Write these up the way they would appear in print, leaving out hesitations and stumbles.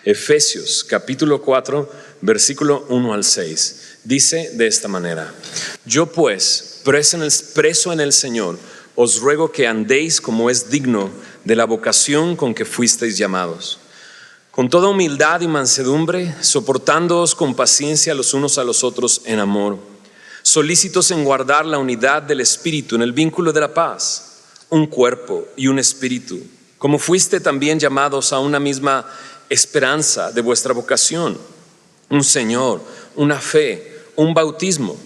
Efesios capítulo 4, versículo 1 al 6. Dice de esta manera: Yo pues, preso en el Señor, os ruego que andéis como es digno de la vocación con que fuisteis llamados, con toda humildad y mansedumbre, soportándoos con paciencia los unos a los otros en amor, solícitos en guardar la unidad del Espíritu en el vínculo de la paz, un cuerpo y un espíritu, como fuiste también llamados a una misma esperanza de vuestra vocación, un Señor, una fe, un bautismo,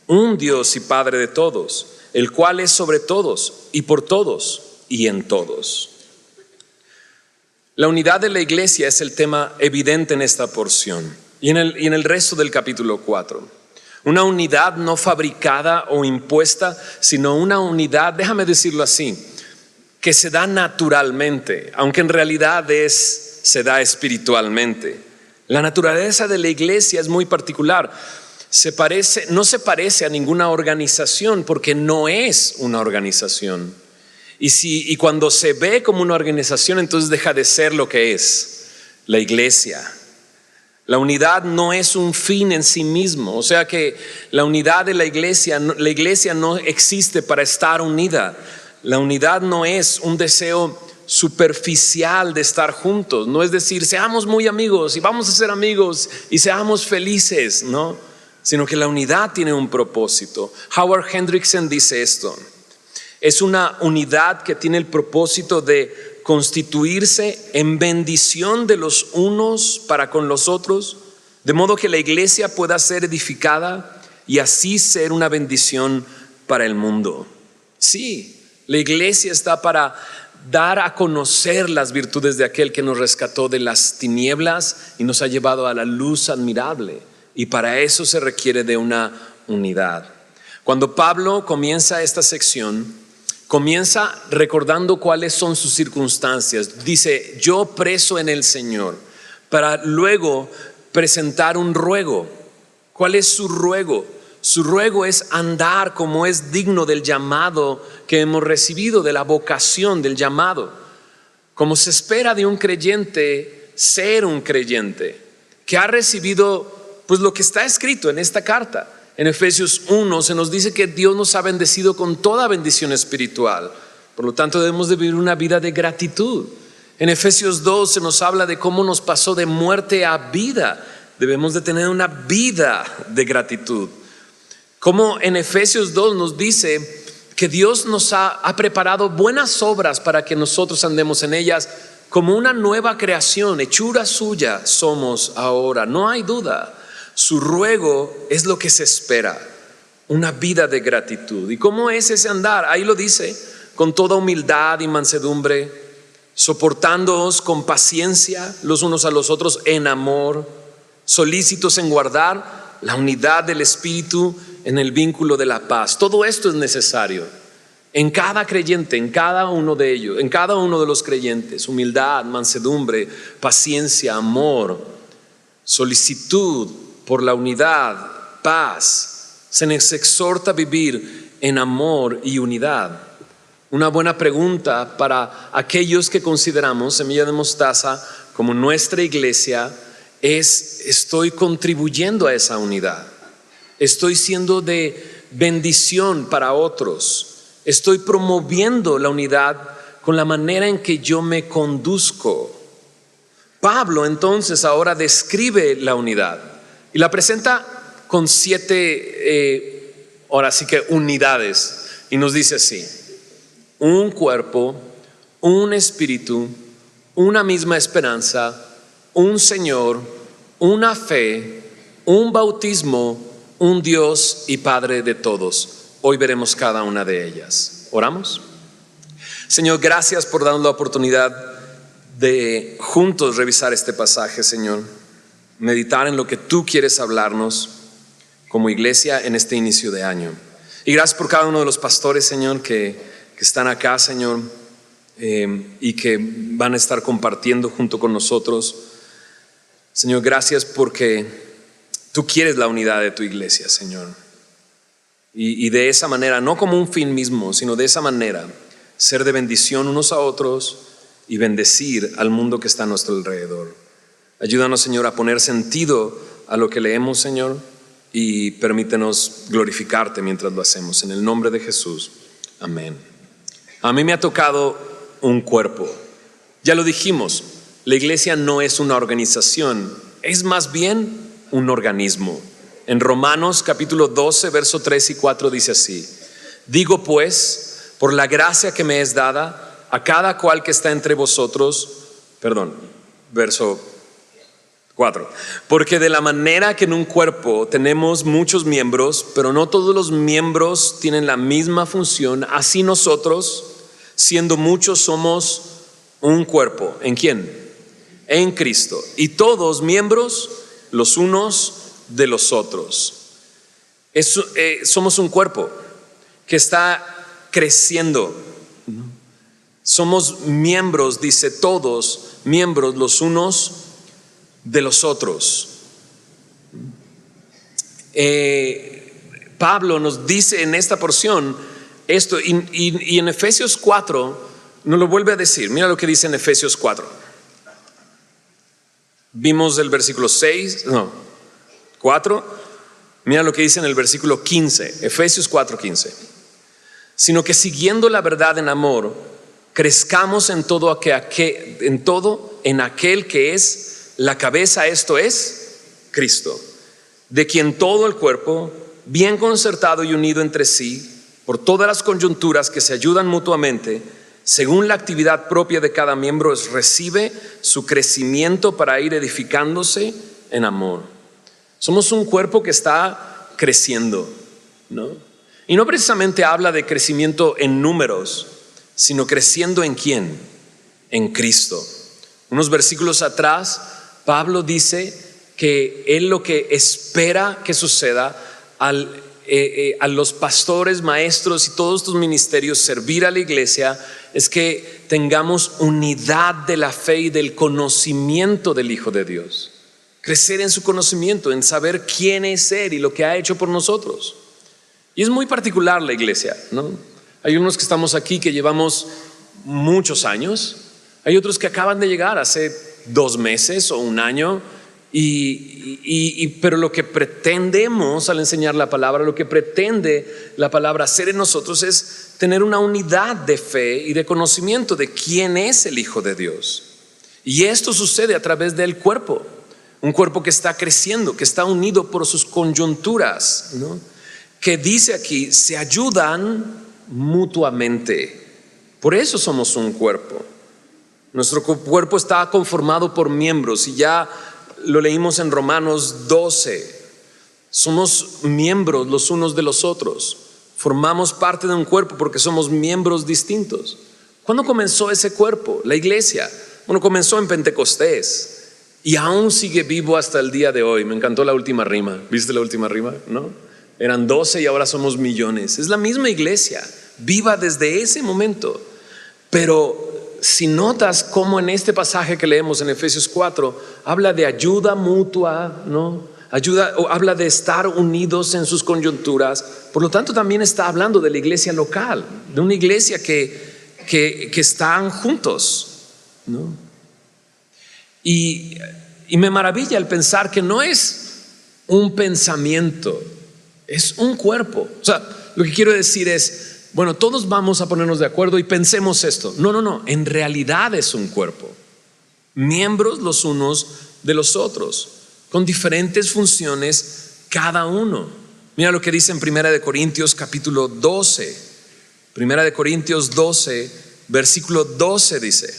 un Dios y Padre de todos, el cual es sobre todos y por todos y en todos. La unidad de la iglesia es el tema evidente en esta porción y en el resto del capítulo 4. Una unidad no fabricada o impuesta, sino una unidad, déjame decirlo así, que se da naturalmente, aunque en realidad se da espiritualmente. La naturaleza de la iglesia es muy particular. No se parece a ninguna organización porque no es una organización. Y cuando se ve como una organización, entonces deja de ser lo que es la iglesia. La unidad no es un fin en sí mismo. O sea que la unidad de la iglesia no existe para estar unida. La unidad no es un deseo superficial de estar juntos. No es decir, seamos muy amigos y vamos a ser amigos y seamos felices, no, sino que la unidad tiene un propósito. Howard Hendrickson dice esto: es una unidad que tiene el propósito de constituirse en bendición de los unos para con los otros, de modo que la iglesia pueda ser edificada y así ser una bendición para el mundo. Sí, la iglesia está para dar a conocer las virtudes de aquel que nos rescató de las tinieblas y nos ha llevado a la luz admirable, y para eso se requiere de una unidad. Cuando Pablo comienza esta sección, comienza recordando cuáles son sus circunstancias. Dice: yo preso en el Señor, para luego presentar un ruego. ¿Cuál es su ruego? Su ruego es andar como es digno del llamado que hemos recibido, de la vocación, del llamado. Como se espera de un creyente, ser un creyente que ha recibido pues lo que está escrito en esta carta. En Efesios 1 se nos dice que Dios nos ha bendecido con toda bendición espiritual. Por lo tanto, debemos de vivir una vida de gratitud. En Efesios 2 se nos habla de cómo nos pasó de muerte a vida. Debemos de tener una vida de gratitud. Como en Efesios 2 nos dice que Dios nos ha preparado buenas obras para que nosotros andemos en ellas, como una nueva creación, hechura suya somos ahora. No hay duda. Su ruego es lo que se espera, una vida de gratitud. ¿Y cómo es ese andar? Ahí lo dice: con toda humildad y mansedumbre, soportándoos con paciencia los unos a los otros en amor, solícitos en guardar la unidad del Espíritu en el vínculo de la paz. Todo esto es necesario en cada creyente, en cada uno de ellos, en cada uno de los creyentes: humildad, mansedumbre, paciencia, amor, solicitud por la unidad, paz. Se nos exhorta a vivir en amor y unidad. Una buena pregunta para aquellos que consideramos Semilla de Mostaza como nuestra iglesia es: ¿estoy contribuyendo a esa unidad? ¿Estoy siendo de bendición para otros? ¿Estoy promoviendo la unidad con la manera en que yo me conduzco? Pablo entonces ahora describe la unidad y la presenta con 7 ahora sí que unidades, y nos dice así: un cuerpo, un espíritu, una misma esperanza, un Señor, una fe, un bautismo, un Dios y Padre de todos. Hoy veremos cada una de ellas. ¿Oramos? Señor, gracias por darnos la oportunidad de juntos revisar este pasaje, Señor. Meditar en lo que tú quieres hablarnos como iglesia en este inicio de año. Y gracias por cada uno de los pastores, Señor, que están acá, Señor, y que van a estar compartiendo junto con nosotros. Señor, gracias porque tú quieres la unidad de tu iglesia, Señor. Y de esa manera, no como un fin mismo, sino de esa manera, ser de bendición unos a otros y bendecir al mundo que está a nuestro alrededor. Ayúdanos, Señor, a poner sentido a lo que leemos, Señor, y permítenos glorificarte mientras lo hacemos. En el nombre de Jesús, amén. A mí me ha tocado un cuerpo. Ya lo dijimos, la iglesia no es una organización, es más bien un organismo. En Romanos capítulo 12, verso 3 y 4 dice así: digo pues, por la gracia que me es dada, a cada cual que está entre vosotros, verso 4, porque de la manera que en un cuerpo tenemos muchos miembros, pero no todos los miembros tienen la misma función, así nosotros, siendo muchos, somos un cuerpo. ¿En quién? En Cristo. Y todos miembros los unos de los otros. Somos un cuerpo que está creciendo. Somos miembros, dice, todos miembros los unos de los otros. Pablo nos dice en esta porción esto, y en Efesios 4 nos lo vuelve a decir. Mira lo que dice en Efesios 4. Vimos el versículo 4. Mira lo que dice en el versículo 15, Efesios 4:15. Sino que siguiendo la verdad en amor, crezcamos en todo en aquel que es la cabeza, esto es Cristo, de quien todo el cuerpo, bien concertado y unido entre sí, por todas las coyunturas que se ayudan mutuamente, según la actividad propia de cada miembro, recibe su crecimiento para ir edificándose en amor. Somos un cuerpo que está creciendo, ¿no? Y no precisamente habla de crecimiento en números, sino creciendo ¿en quién? En Cristo. Unos versículos atrás, Pablo dice que él lo que espera que suceda a los pastores, maestros y todos estos ministerios, servir a la iglesia, es que tengamos unidad de la fe y del conocimiento del Hijo de Dios. Crecer en su conocimiento, en saber quién es Él y lo que ha hecho por nosotros. Y es muy particular la iglesia, ¿no? Hay unos que estamos aquí que llevamos muchos años, hay otros que acaban de llegar hace 2 meses o 1 año, pero lo que pretendemos al enseñar la palabra, lo que pretende la palabra hacer en nosotros es tener una unidad de fe y de conocimiento de quién es el Hijo de Dios. Y esto sucede a través del cuerpo, un cuerpo que está creciendo, que está unido por sus coyunturas, ¿no? Que dice aquí, se ayudan mutuamente. Por eso somos un cuerpo. Nuestro cuerpo está conformado por miembros, y ya lo leímos en Romanos 12. Somos miembros los unos de los otros. Formamos parte de un cuerpo porque somos miembros distintos. ¿Cuándo comenzó ese cuerpo? La iglesia. Bueno, comenzó en Pentecostés y aún sigue vivo hasta el día de hoy. Me encantó la última rima. ¿Viste la última rima? ¿No? Eran 12 y ahora somos millones. Es la misma iglesia, viva desde ese momento. Pero si notas cómo en este pasaje que leemos en Efesios 4 habla de ayuda mutua, ¿no? Habla de estar unidos en sus coyunturas. Por lo tanto, también está hablando de la iglesia local, de una iglesia que están juntos, ¿no? Y me maravilla el pensar que no es un pensamiento, es un cuerpo. O sea, lo que quiero decir es, bueno, todos vamos a ponernos de acuerdo y pensemos esto. No, en realidad es un cuerpo, miembros los unos de los otros, con diferentes funciones cada uno. Mira lo que dice en 1 Corintios capítulo 12. 1 Corintios 12, versículo 12 dice: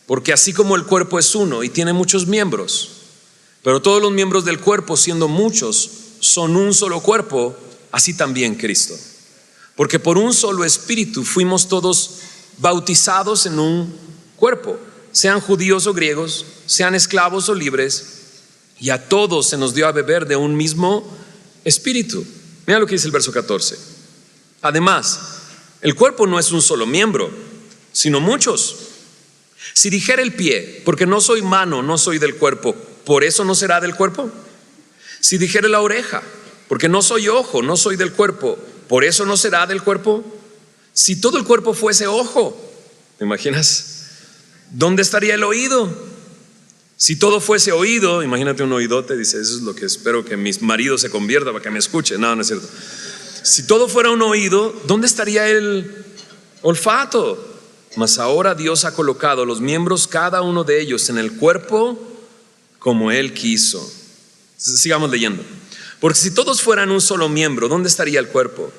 porque así como el cuerpo es uno y tiene muchos miembros, pero todos los miembros del cuerpo, siendo muchos, son un solo cuerpo, así también Cristo. Porque por un solo espíritu fuimos todos bautizados en un cuerpo, sean judíos o griegos, sean esclavos o libres, y a todos se nos dio a beber de un mismo espíritu. Mira lo que dice el verso 14. Además, el cuerpo no es un solo miembro, sino muchos. Si dijera el pie, porque no soy mano, no soy del cuerpo, ¿por eso no será del cuerpo? Si dijera la oreja, porque no soy ojo, no soy del cuerpo, ¿por eso no será del cuerpo? Si todo el cuerpo fuese ojo, ¿te imaginas? ¿Dónde estaría el oído? Si todo fuese oído, imagínate un oídote, dice, eso es lo que espero que mi marido se convierta para que me escuche. No, no es cierto. Si todo fuera un oído, ¿dónde estaría el olfato? Mas ahora Dios ha colocado los miembros, cada uno de ellos, en el cuerpo como Él quiso. Sigamos leyendo. Porque si todos fueran un solo miembro, ¿dónde estaría el cuerpo?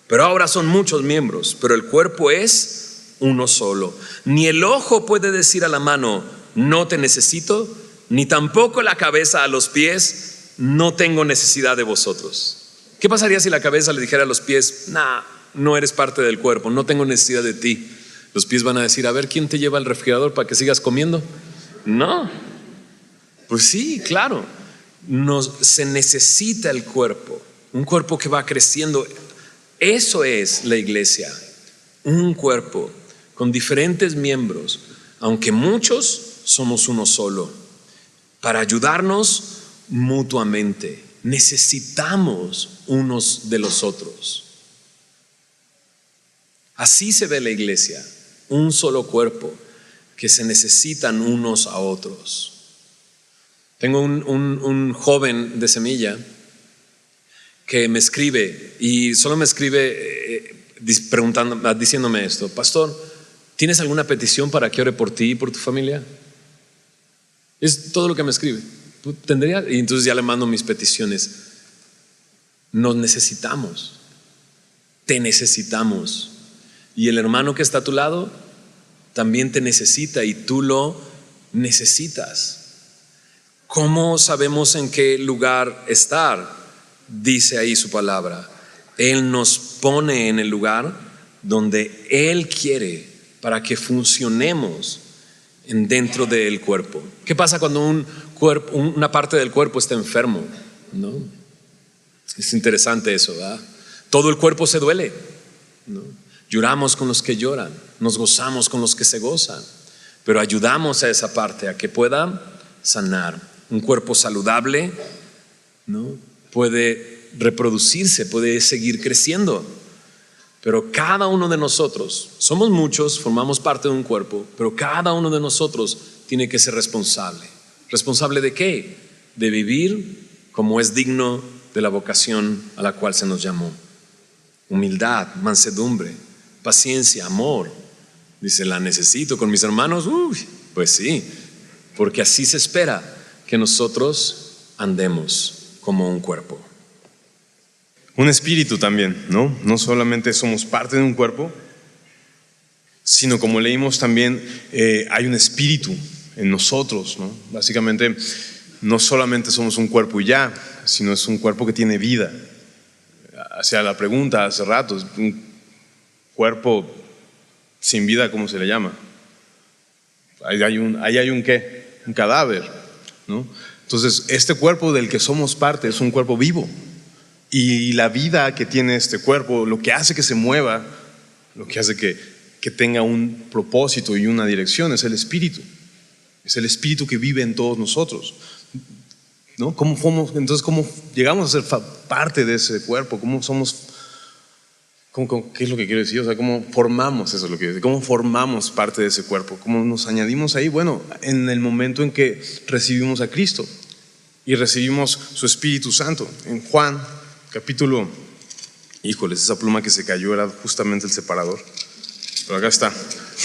Pero ahora son muchos miembros, pero el cuerpo es uno solo. Ni el ojo puede decir a la mano, no te necesito, ni tampoco la cabeza a los pies, no tengo necesidad de vosotros. ¿Qué pasaría si la cabeza le dijera a los pies, nah, no eres parte del cuerpo, no tengo necesidad de ti? Los pies van a decir, a ver, ¿quién te lleva al refrigerador para que sigas comiendo? No. Pues sí, claro. Se necesita el cuerpo, un cuerpo que va creciendo. Eso es la iglesia, un cuerpo con diferentes miembros, aunque muchos, somos uno solo, para ayudarnos mutuamente. Necesitamos unos de los otros. Así se ve la iglesia, un solo cuerpo que se necesitan unos a otros. Tengo un joven de Semilla que me escribe y solo me escribe diciéndome esto: pastor, ¿tienes alguna petición para que ore por ti y por tu familia? Es todo lo que me escribe. ¿Tendría? Y entonces ya le mando mis peticiones. Nos necesitamos, te necesitamos, y el hermano que está a tu lado también te necesita y tú lo necesitas. ¿Cómo sabemos en qué lugar estar? Dice ahí su palabra. Él nos pone en el lugar donde Él quiere para que funcionemos dentro del cuerpo. ¿Qué pasa cuando una parte del cuerpo está enfermo? ¿No? Es interesante eso, ¿verdad? Todo el cuerpo se duele, ¿no? Lloramos con los que lloran, nos gozamos con los que se gozan, pero ayudamos a esa parte a que pueda sanar. Un cuerpo saludable, ¿no?, puede reproducirse, puede seguir creciendo. Pero cada uno de nosotros, somos muchos, formamos parte de un cuerpo, pero cada uno de nosotros tiene que ser responsable. ¿Responsable de qué? De vivir como es digno de la vocación a la cual se nos llamó. Humildad, mansedumbre, paciencia, amor. Dice, la necesito con mis hermanos. Pues sí, porque así se espera que nosotros andemos como un cuerpo. Un espíritu también, ¿no? No solamente somos parte de un cuerpo, sino como leímos también, hay un espíritu en nosotros, ¿no? Básicamente, no solamente somos un cuerpo y ya, sino es un cuerpo que tiene vida. Hacia la pregunta hace rato, un cuerpo sin vida, ¿cómo se le llama? Ahí hay un ¿qué? Un cadáver, ¿no? Entonces, este cuerpo del que somos parte es un cuerpo vivo. Y la vida que tiene este cuerpo, lo que hace que se mueva, lo que hace que tenga un propósito y una dirección, es el espíritu. Es el espíritu que vive en todos nosotros, ¿no? Entonces, ¿cómo llegamos a ser parte de ese cuerpo? ¿Cómo somos? ¿Qué es lo que quiero decir? O sea, ¿cómo formamos? Eso es lo que quiero decir. ¿Cómo formamos parte de ese cuerpo? ¿Cómo nos añadimos ahí? Bueno, en el momento en que recibimos a Cristo y recibimos su Espíritu Santo. En Juan capítulo, híjoles, esa pluma que se cayó era justamente el separador, pero acá está.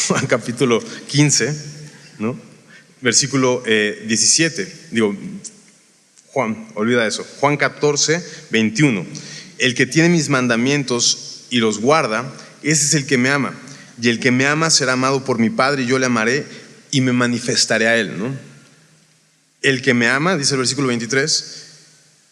Juan capítulo 15, ¿no? Versículo 17. Juan, olvida eso. Juan 14, 21. El que tiene mis mandamientos y los guarda, ese es el que me ama. Y el que me ama será amado por mi Padre, y yo le amaré y me manifestaré a él, ¿no? El que me ama, dice el versículo 23,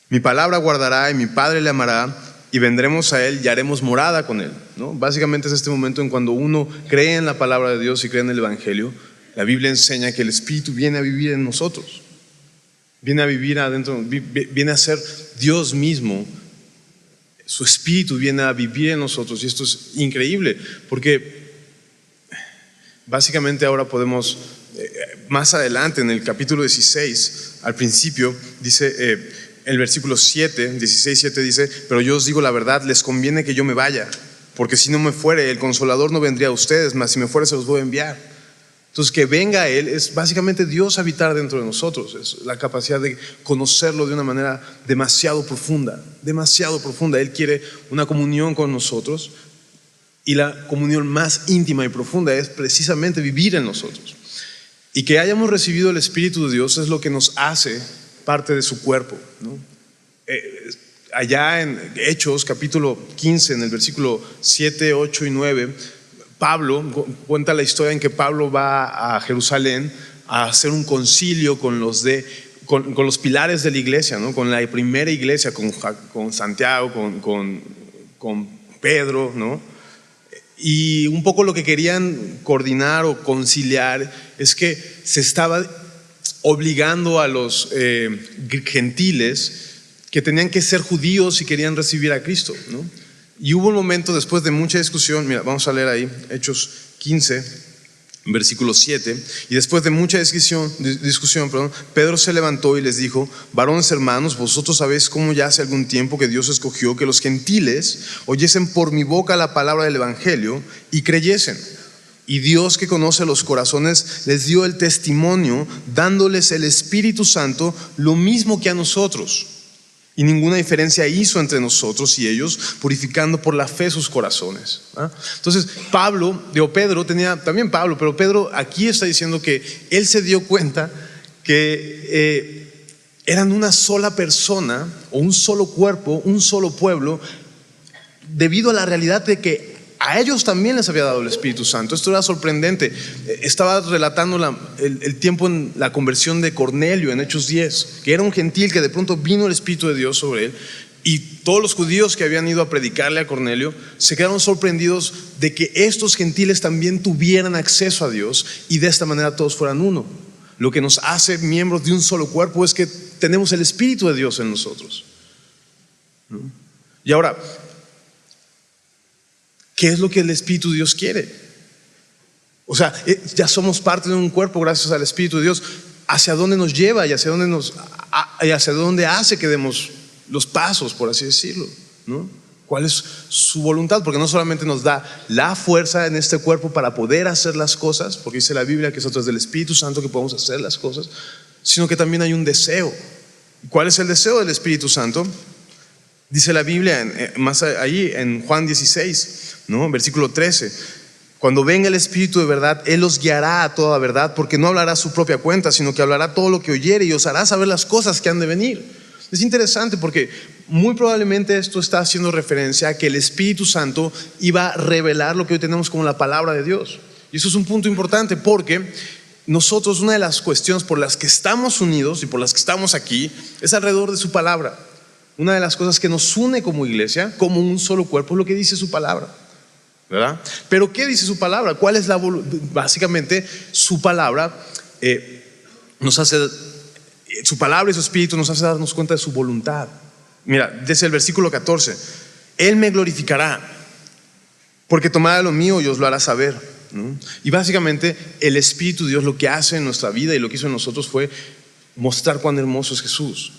mi palabra guardará y mi Padre le amará y vendremos a él y haremos morada con él, ¿no? Básicamente es este momento en cuando uno cree en la palabra de Dios y cree en el Evangelio. La Biblia enseña que el Espíritu viene a vivir en nosotros, viene a vivir adentro, viene a ser Dios mismo. Su Espíritu viene a vivir en nosotros, y esto es increíble porque básicamente ahora podemos, más adelante en el capítulo 16, al principio dice, el versículo 7, 16:7 dice, pero yo os digo la verdad, les conviene que yo me vaya, porque si no me fuere, el Consolador no vendría a ustedes, mas si me fuere se los voy a enviar. Entonces, que venga Él es básicamente Dios habitar dentro de nosotros. Es la capacidad de conocerlo de una manera demasiado profunda, demasiado profunda. Él quiere una comunión con nosotros, y la comunión más íntima y profunda es precisamente vivir en nosotros. Y que hayamos recibido el Espíritu de Dios es lo que nos hace parte de su cuerpo, ¿no? Allá en Hechos capítulo 15, en el versículo 7, 8 y 9, Pablo cuenta la historia en que Pablo va a Jerusalén a hacer un concilio con los pilares de la iglesia, ¿no? Con la primera iglesia, con Santiago, con Pedro, ¿no? Y un poco lo que querían coordinar o conciliar es que se estaba obligando a los gentiles que tenían que ser judíos si querían recibir a Cristo, ¿no? Y hubo un momento después de mucha discusión, mira, vamos a leer ahí, Hechos 15, versículo 7, y después de mucha discusión, Pedro se levantó y les dijo: varones hermanos, vosotros sabéis cómo ya hace algún tiempo que Dios escogió que los gentiles oyesen por mi boca la palabra del evangelio y creyesen. Y Dios, que conoce los corazones, les dio el testimonio, dándoles el Espíritu Santo, lo mismo que a nosotros. Y ninguna diferencia hizo entre nosotros y ellos, purificando por la fe sus corazones. Entonces pero Pedro aquí está diciendo que él se dio cuenta que eran una sola persona, o un solo cuerpo, un solo pueblo, debido a la realidad de que a ellos también les había dado el Espíritu Santo. Esto era sorprendente. Estaba relatando el tiempo en la conversión de Cornelio en Hechos 10, que era un gentil que de pronto vino el Espíritu de Dios sobre él, y todos los judíos que habían ido a predicarle a Cornelio se quedaron sorprendidos de que estos gentiles también tuvieran acceso a Dios, y de esta manera todos fueran uno. Lo que nos hace miembros de un solo cuerpo es que tenemos el Espíritu de Dios en nosotros, ¿no? Y ahora, ¿qué es lo que el Espíritu de Dios quiere? O sea, ya somos parte de un cuerpo gracias al Espíritu de Dios. ¿Hacia dónde nos lleva y hacia dónde hace que demos los pasos, por así decirlo, ¿no? ¿Cuál es su voluntad? Porque no solamente nos da la fuerza en este cuerpo para poder hacer las cosas, porque dice la Biblia que es a través del Espíritu Santo que podemos hacer las cosas, sino que también hay un deseo. ¿Cuál es el deseo del Espíritu Santo? Dice la Biblia más ahí en Juan 16, ¿no? Versículo 13: cuando venga el Espíritu de verdad, Él os guiará a toda verdad, porque no hablará a su propia cuenta, sino que hablará todo lo que oyere y os hará saber las cosas que han de venir. Es interesante porque muy probablemente esto está haciendo referencia a que el Espíritu Santo iba a revelar lo que hoy tenemos como la palabra de Dios. Y eso es un punto importante, porque nosotros, una de las cuestiones por las que estamos unidos y por las que estamos aquí, es alrededor de su palabra. Una de las cosas que nos une como iglesia, como un solo cuerpo, es lo que dice su palabra, ¿verdad? Pero ¿qué dice su palabra? ¿Cuál es básicamente su palabra? Su palabra y su espíritu nos hace darnos cuenta de su voluntad. Mira, desde el versículo 14: Él me glorificará, porque tomará lo mío y os lo hará saber, ¿no? Y básicamente el Espíritu de Dios lo que hace en nuestra vida y lo que hizo en nosotros fue mostrar cuán hermoso es Jesús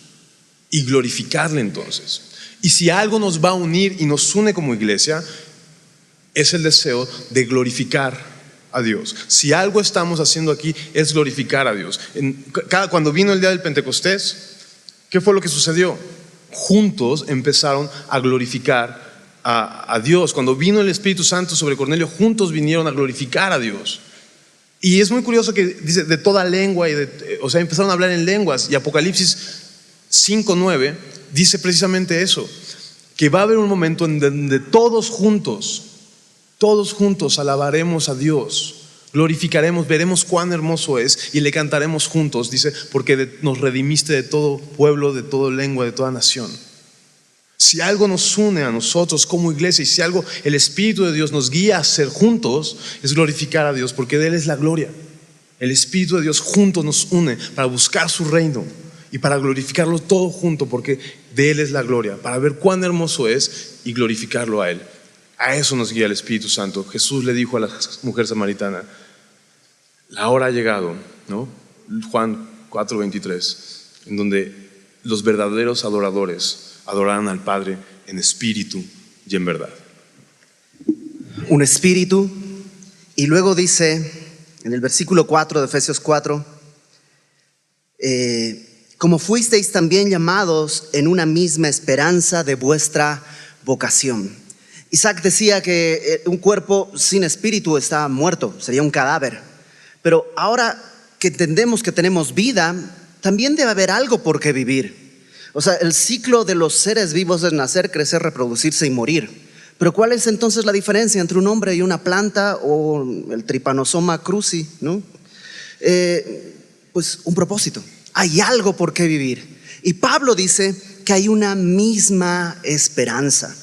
y glorificarle entonces. Y si algo nos va a unir y nos une como iglesia, es el deseo de glorificar a Dios. Si algo estamos haciendo aquí es glorificar a Dios. Cuando vino el día del Pentecostés, ¿qué fue lo que sucedió? Juntos empezaron a glorificar a Dios. Cuando vino el Espíritu Santo sobre Cornelio, juntos vinieron a glorificar a Dios. Y es muy curioso que dice de toda lengua, empezaron a hablar en lenguas. Y Apocalipsis 5:9 dice precisamente eso, que va a haber un momento en donde todos juntos alabaremos a Dios, glorificaremos, veremos cuán hermoso es y le cantaremos juntos, dice, porque nos redimiste de todo pueblo, de toda lengua, de toda nación. Si algo nos une a nosotros como iglesia, y si algo el Espíritu de Dios nos guía a hacer juntos, es glorificar a Dios, porque de Él es la gloria. El Espíritu de Dios juntos nos une para buscar su reino y para glorificarlo todo junto, porque de Él es la gloria, para ver cuán hermoso es y glorificarlo a Él. A eso nos guía el Espíritu Santo. Jesús le dijo a la mujer samaritana: la hora ha llegado, ¿no? Juan 4:23, en donde los verdaderos adoradores adorarán al Padre en espíritu y en verdad. Un espíritu, y luego dice en el versículo 4 de Efesios 4, como fuisteis también llamados en una misma esperanza de vuestra vocación. Isaac decía que un cuerpo sin espíritu está muerto, sería un cadáver. Pero ahora que entendemos que tenemos vida, también debe haber algo por qué vivir. O sea, el ciclo de los seres vivos es nacer, crecer, reproducirse y morir. Pero ¿cuál es entonces la diferencia entre un hombre y una planta o el Trypanosoma cruzi, ¿no? Pues un propósito. Hay algo por qué vivir. Y Pablo dice que hay una misma esperanza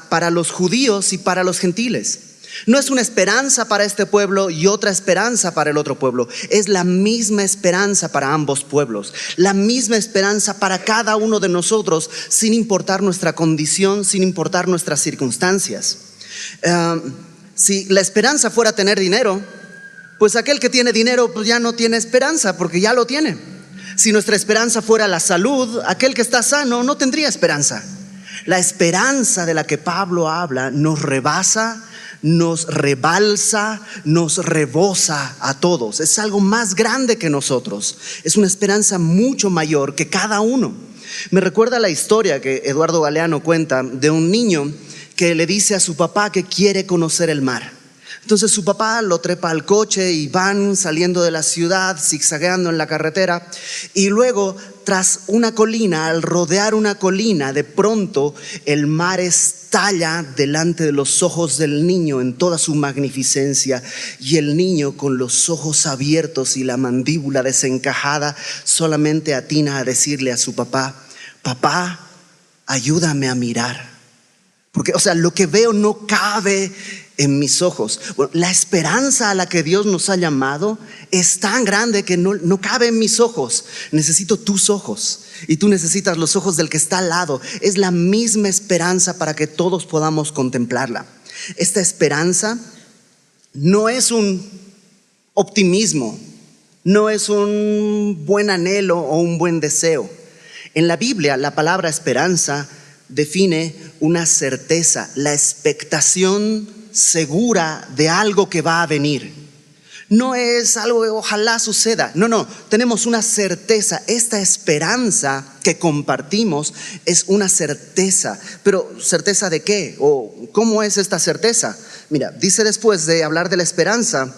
para los judíos y para los gentiles. No es una esperanza para este pueblo y otra esperanza para el otro pueblo. Es la misma esperanza para ambos pueblos. La misma esperanza para cada uno de nosotros, sin importar nuestra condición, sin importar nuestras circunstancias. Si la esperanza fuera tener dinero, pues aquel que tiene dinero pues ya no tiene esperanza porque ya lo tiene. Si nuestra esperanza fuera la salud, aquel que está sano no tendría esperanza. La esperanza de la que Pablo habla nos rebasa, nos rebalsa, nos rebosa a todos. Es algo más grande que nosotros. Es una esperanza mucho mayor que cada uno. Me recuerda la historia que Eduardo Galeano cuenta de un niño que le dice a su papá que quiere conocer el mar. Entonces su papá lo trepa al coche y van saliendo de la ciudad, zigzagueando en la carretera. Y luego, tras una colina, al rodear una colina, de pronto el mar estalla delante de los ojos del niño en toda su magnificencia. Y el niño, con los ojos abiertos y la mandíbula desencajada, solamente atina a decirle a su papá: papá, ayúdame a mirar. Porque, o sea, lo que veo no cabe en mis ojos. Bueno, la esperanza a la que Dios nos ha llamado es tan grande que no cabe en mis ojos. Necesito tus ojos y tú necesitas los ojos del que está al lado. Es la misma esperanza para que todos podamos contemplarla. Esta esperanza no es un optimismo, no es un buen anhelo o un buen deseo. En la Biblia, la palabra esperanza define una certeza, la expectación segura de algo que va a venir. No es algo que ojalá suceda. No, tenemos una certeza. Esta esperanza que compartimos es una certeza. Pero ¿certeza de qué? ¿O cómo es esta certeza? Mira, dice después de hablar de la esperanza,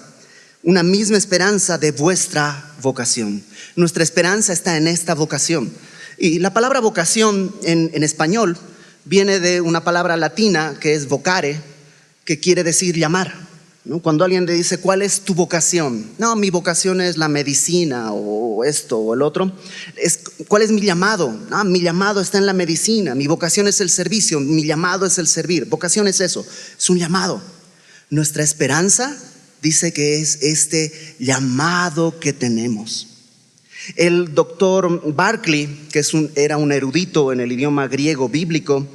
una misma esperanza de vuestra vocación. Nuestra esperanza está en esta vocación. Y la palabra vocación en español viene de una palabra latina que es vocare, que quiere decir llamar, ¿no? Cuando alguien le dice ¿cuál es tu vocación? No, mi vocación es la medicina o esto o el otro. ¿Cuál es mi llamado? No, mi llamado está en la medicina, mi vocación es el servicio, mi llamado es el servir. Vocación es eso, es un llamado. Nuestra esperanza dice que es este llamado que tenemos. El doctor Barclay, que era un erudito en el idioma griego bíblico,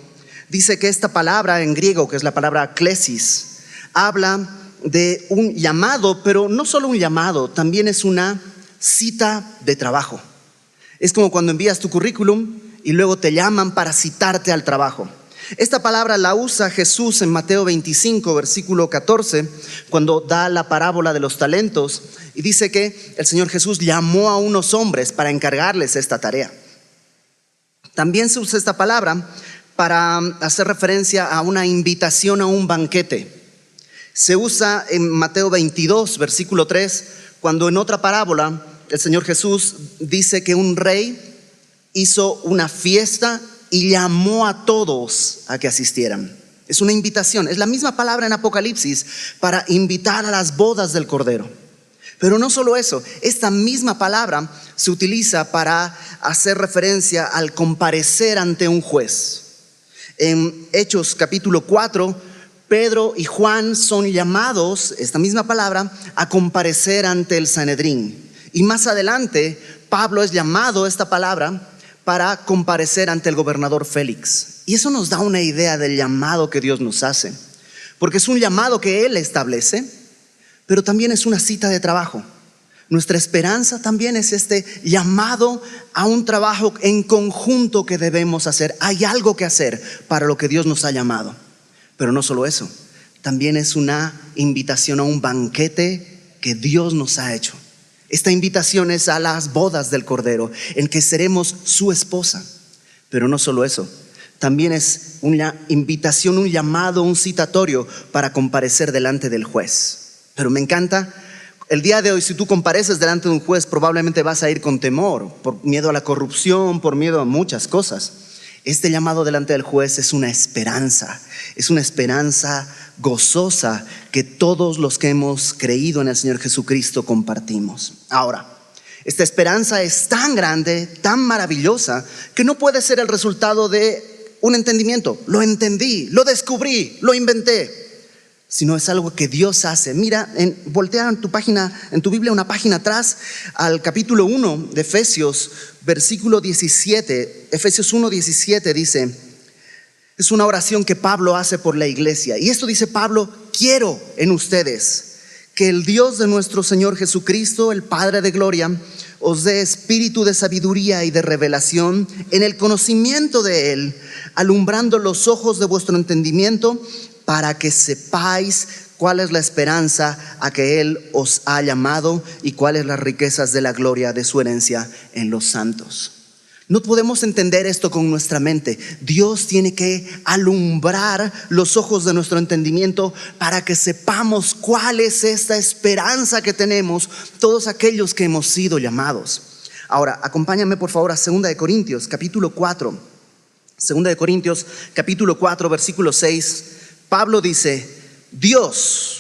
dice que esta palabra en griego, que es la palabra klesis, habla de un llamado, pero no solo un llamado, también es una cita de trabajo. Es como cuando envías tu currículum y luego te llaman para citarte al trabajo. Esta palabra la usa Jesús en Mateo 25, versículo 14, cuando da la parábola de los talentos y dice que el Señor Jesús llamó a unos hombres para encargarles esta tarea. También se usa esta palabra para hacer referencia a una invitación a un banquete. Se usa en Mateo 22, versículo 3, cuando en otra parábola el Señor Jesús dice que un rey hizo una fiesta y llamó a todos a que asistieran. Es una invitación, es la misma palabra en Apocalipsis para invitar a las bodas del Cordero. Pero no solo eso, esta misma palabra se utiliza para hacer referencia al comparecer ante un juez. En Hechos capítulo 4, Pedro y Juan son llamados, esta misma palabra, a comparecer ante el Sanedrín. Y más adelante, Pablo es llamado, esta palabra, para comparecer ante el gobernador Félix. Y eso nos da una idea del llamado que Dios nos hace, porque es un llamado que Él establece, pero también es una cita de trabajo. Nuestra esperanza también es este llamado a un trabajo en conjunto que debemos hacer. Hay algo que hacer para lo que Dios nos ha llamado. Pero no solo eso, también es una invitación a un banquete que Dios nos ha hecho. Esta invitación es a las bodas del Cordero, en que seremos su esposa. Pero no solo eso, también es una invitación, un llamado, un citatorio para comparecer delante del juez. Pero me encanta, el día de hoy, si tú compareces delante de un juez, probablemente vas a ir con temor, por miedo a la corrupción, por miedo a muchas cosas. Este llamado delante del juez es una esperanza gozosa que todos los que hemos creído en el Señor Jesucristo compartimos. Ahora, esta esperanza es tan grande, tan maravillosa, que no puede ser el resultado de un entendimiento. Lo entendí, lo descubrí, lo inventé. Sino es algo que Dios hace. Mira, voltea en tu página, en tu Biblia, una página atrás, al capítulo 1 de Efesios, versículo 17. Efesios 1:17 dice, es una oración que Pablo hace por la iglesia. Y esto dice Pablo: quiero en ustedes que el Dios de nuestro Señor Jesucristo, el Padre de gloria, os dé espíritu de sabiduría y de revelación en el conocimiento de Él, alumbrando los ojos de vuestro entendimiento, para que sepáis cuál es la esperanza a que Él os ha llamado y cuáles las riquezas de la gloria de su herencia en los santos. No podemos entender esto con nuestra mente. Dios tiene que alumbrar los ojos de nuestro entendimiento para que sepamos cuál es esta esperanza que tenemos todos aquellos que hemos sido llamados. Ahora, acompáñame por favor a 2 Corintios capítulo 4. 2 Corintios capítulo 4 versículo 6. Pablo dice: Dios,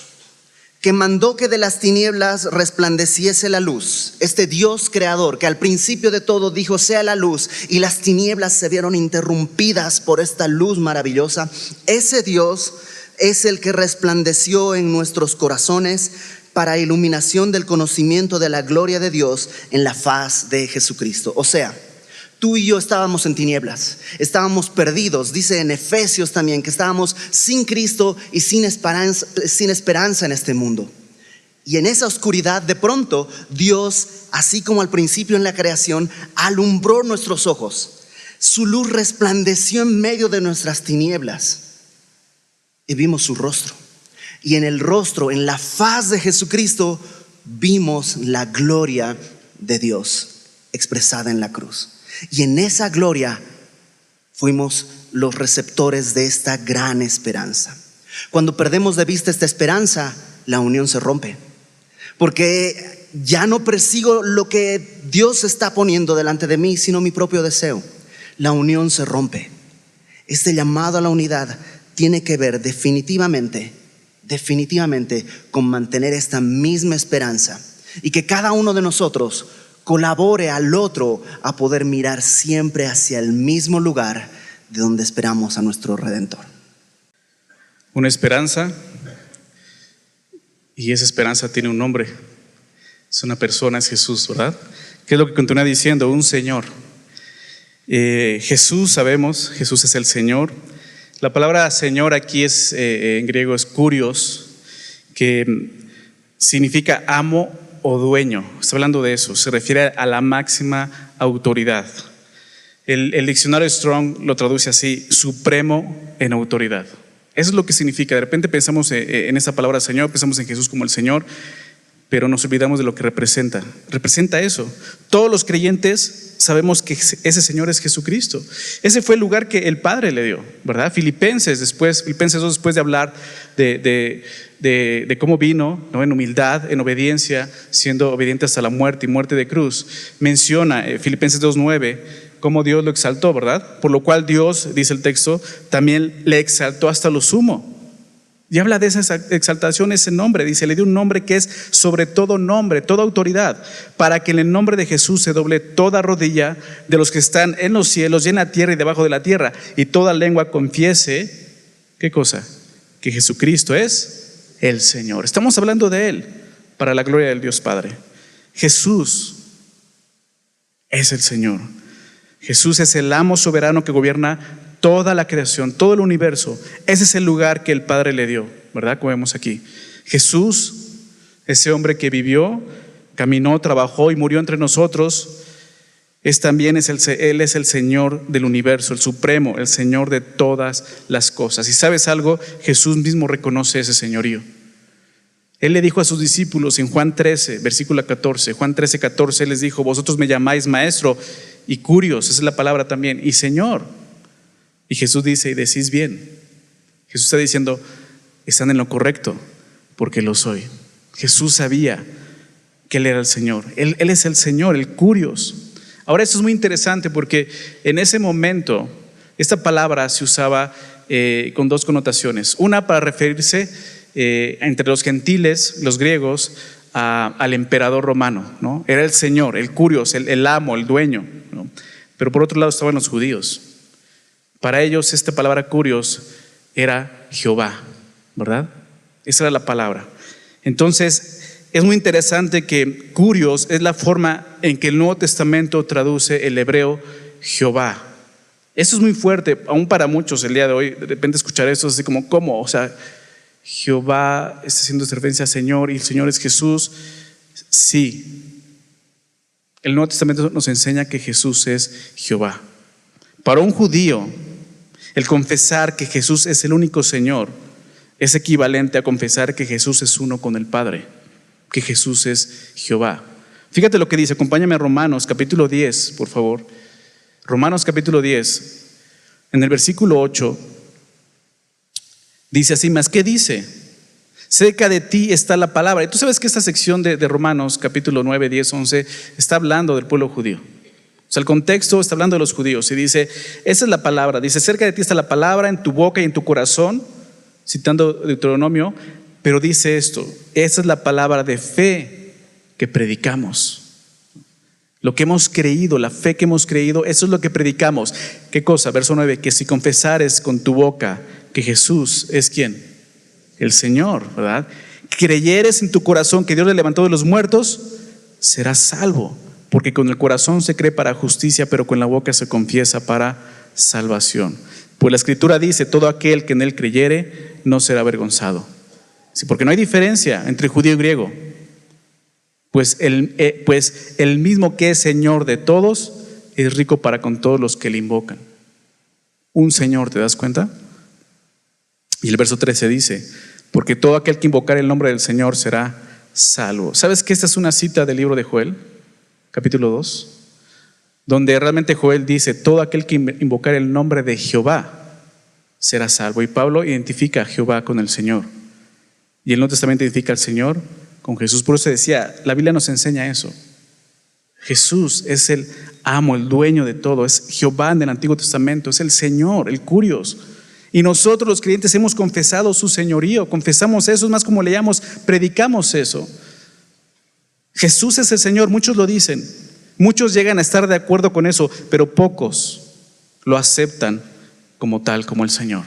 que mandó que de las tinieblas resplandeciese la luz, este Dios creador que al principio de todo dijo sea la luz, y las tinieblas se vieron interrumpidas por esta luz maravillosa, ese Dios es el que resplandeció en nuestros corazones para iluminación del conocimiento de la gloria de Dios en la faz de Jesucristo. O sea, tú y yo estábamos en tinieblas, estábamos perdidos. Dice en Efesios también que estábamos sin Cristo y sin esperanza en este mundo. Y en esa oscuridad, de pronto, Dios, así como al principio en la creación, alumbró nuestros ojos. Su luz resplandeció en medio de nuestras tinieblas y vimos su rostro. Y en el rostro, en la faz de Jesucristo, vimos la gloria de Dios expresada en la cruz. Y en esa gloria fuimos los receptores de esta gran esperanza. Cuando perdemos de vista esta esperanza, la unión se rompe, porque ya no persigo lo que Dios está poniendo delante de mí, sino mi propio deseo. La unión se rompe. Este llamado a la unidad tiene que ver definitivamente con mantener esta misma esperanza, y que cada uno de nosotros colabore al otro a poder mirar siempre hacia el mismo lugar de donde esperamos a nuestro Redentor. Una esperanza, y esa esperanza tiene un nombre, es una persona, es Jesús, ¿verdad? ¿Qué es lo que continúa diciendo? Un Señor. Jesús, sabemos, Jesús es el Señor. La palabra Señor aquí es en griego es kurios, que significa amo o dueño. Está hablando de eso, se refiere a la máxima autoridad. El diccionario Strong lo traduce así: supremo en autoridad. Eso es lo que significa. De repente pensamos en esa palabra Señor, pensamos en Jesús como el Señor, pero nos olvidamos de lo que representa. Representa eso. Todos los creyentes sabemos que ese Señor es Jesucristo. Ese fue el lugar que el Padre le dio, ¿verdad? Filipenses 2, después de hablar de cómo vino, ¿no?, en humildad, en obediencia, siendo obediente hasta la muerte y muerte de cruz, menciona Filipenses 2:9 cómo Dios lo exaltó, ¿verdad? Por lo cual Dios, dice el texto, también le exaltó hasta lo sumo. Y habla de esa exaltación, ese nombre, dice, le dio un nombre que es sobre todo nombre, toda autoridad, para que en el nombre de Jesús se doble toda rodilla de los que están en los cielos y en la tierra y debajo de la tierra, y toda lengua confiese, ¿qué cosa? Que Jesucristo es el Señor. Estamos hablando de Él para la gloria del Dios Padre. Jesús es el Señor. Jesús es el amo soberano que gobierna toda la creación, todo el universo. Ese es el lugar que el Padre le dio, ¿verdad? Como vemos aquí. Jesús, ese hombre que vivió, caminó, trabajó y murió entre nosotros, Él es el Señor del universo, el supremo, el Señor de todas las cosas. Y ¿sabes algo? Jesús mismo reconoce ese señorío. Él le dijo a sus discípulos en Juan 13, versículo 14, Juan 13, 14, Él les dijo: vosotros me llamáis maestro y curios, esa es la palabra también, y Señor. Y Jesús dice: y decís bien. Jesús está diciendo: están en lo correcto, porque lo soy. Jesús sabía que Él era el Señor. Él es el Señor, el curios. Ahora, esto es muy interesante porque en ese momento esta palabra se usaba con dos connotaciones. Una para referirse entre los gentiles, los griegos, al emperador romano, ¿no? Era el Señor, el curios, el amo, el dueño, ¿no? Pero por otro lado estaban los judíos. Para ellos esta palabra curios era Jehová, ¿verdad? Esa era la palabra. Entonces, es muy interesante que curios es la forma en que el Nuevo Testamento traduce el hebreo Jehová. Eso es muy fuerte, aún para muchos el día de hoy. De repente escuchar eso es así como, ¿cómo? O sea, Jehová está haciendo referencia al Señor y el Señor es Jesús. Sí, el Nuevo Testamento nos enseña que Jesús es Jehová. Para un judío, el confesar que Jesús es el único Señor es equivalente a confesar que Jesús es uno con el Padre, que Jesús es Jehová. Fíjate lo que dice, acompáñame a Romanos capítulo 10, por favor. Romanos capítulo 10, en el versículo 8, dice así: ¿más qué dice? Cerca de ti está la palabra. Y tú sabes que esta sección de Romanos capítulo 9, 10, 11 está hablando del pueblo judío. O sea, el contexto está hablando de los judíos y dice, esa es la palabra. Dice: cerca de ti está la palabra, en tu boca y en tu corazón, citando Deuteronomio. Pero dice esto: esa es la palabra de fe que predicamos. Lo que hemos creído, la fe que hemos creído, eso es lo que predicamos. ¿Qué cosa? Verso 9, que si confesares con tu boca que Jesús es ¿quién? El Señor, ¿verdad? Creyeres en tu corazón que Dios le levantó de los muertos, serás salvo. Porque con el corazón se cree para justicia, pero con la boca se confiesa para salvación. Pues la Escritura dice: todo aquel que en Él creyere no será avergonzado. Sí, porque no hay diferencia entre judío y griego. Pues el mismo que es Señor de todos es rico para con todos los que le invocan. Un Señor, ¿te das cuenta? Y el verso 13 dice: porque todo aquel que invocar el nombre del Señor será salvo. ¿Sabes que esta es una cita del libro de Joel, capítulo 2? Donde realmente Joel dice: todo aquel que invocar el nombre de Jehová será salvo. Y Pablo identifica a Jehová con el Señor. Y el Nuevo Testamento identifica al Señor con Jesús. Por eso decía, la Biblia nos enseña eso. Jesús es el amo, el dueño de todo. Es Jehová en el Antiguo Testamento. Es el Señor, el curios. Y nosotros los creyentes hemos confesado su señorío. Confesamos eso, es más como leíamos, predicamos eso. Jesús es el Señor, muchos lo dicen. Muchos llegan a estar de acuerdo con eso, pero pocos lo aceptan como tal, como el Señor.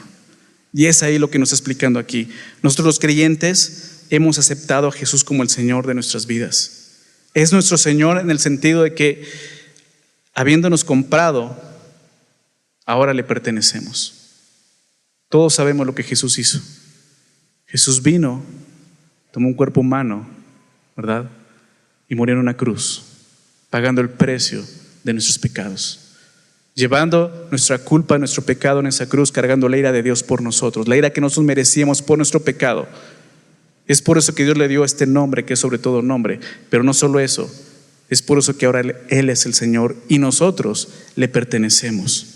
Y es ahí lo que nos está explicando aquí. Nosotros los creyentes hemos aceptado a Jesús como el Señor de nuestras vidas. Es nuestro Señor en el sentido de que, habiéndonos comprado, ahora le pertenecemos. Todos sabemos lo que Jesús hizo. Jesús vino, tomó un cuerpo humano, ¿verdad? Y murió en una cruz, pagando el precio de nuestros pecados, llevando nuestra culpa, nuestro pecado en esa cruz, cargando la ira de Dios por nosotros, la ira que nosotros merecíamos por nuestro pecado. Es por eso que Dios le dio este nombre, que es sobre todo nombre. Pero no solo eso, es por eso que ahora Él es el Señor y nosotros le pertenecemos.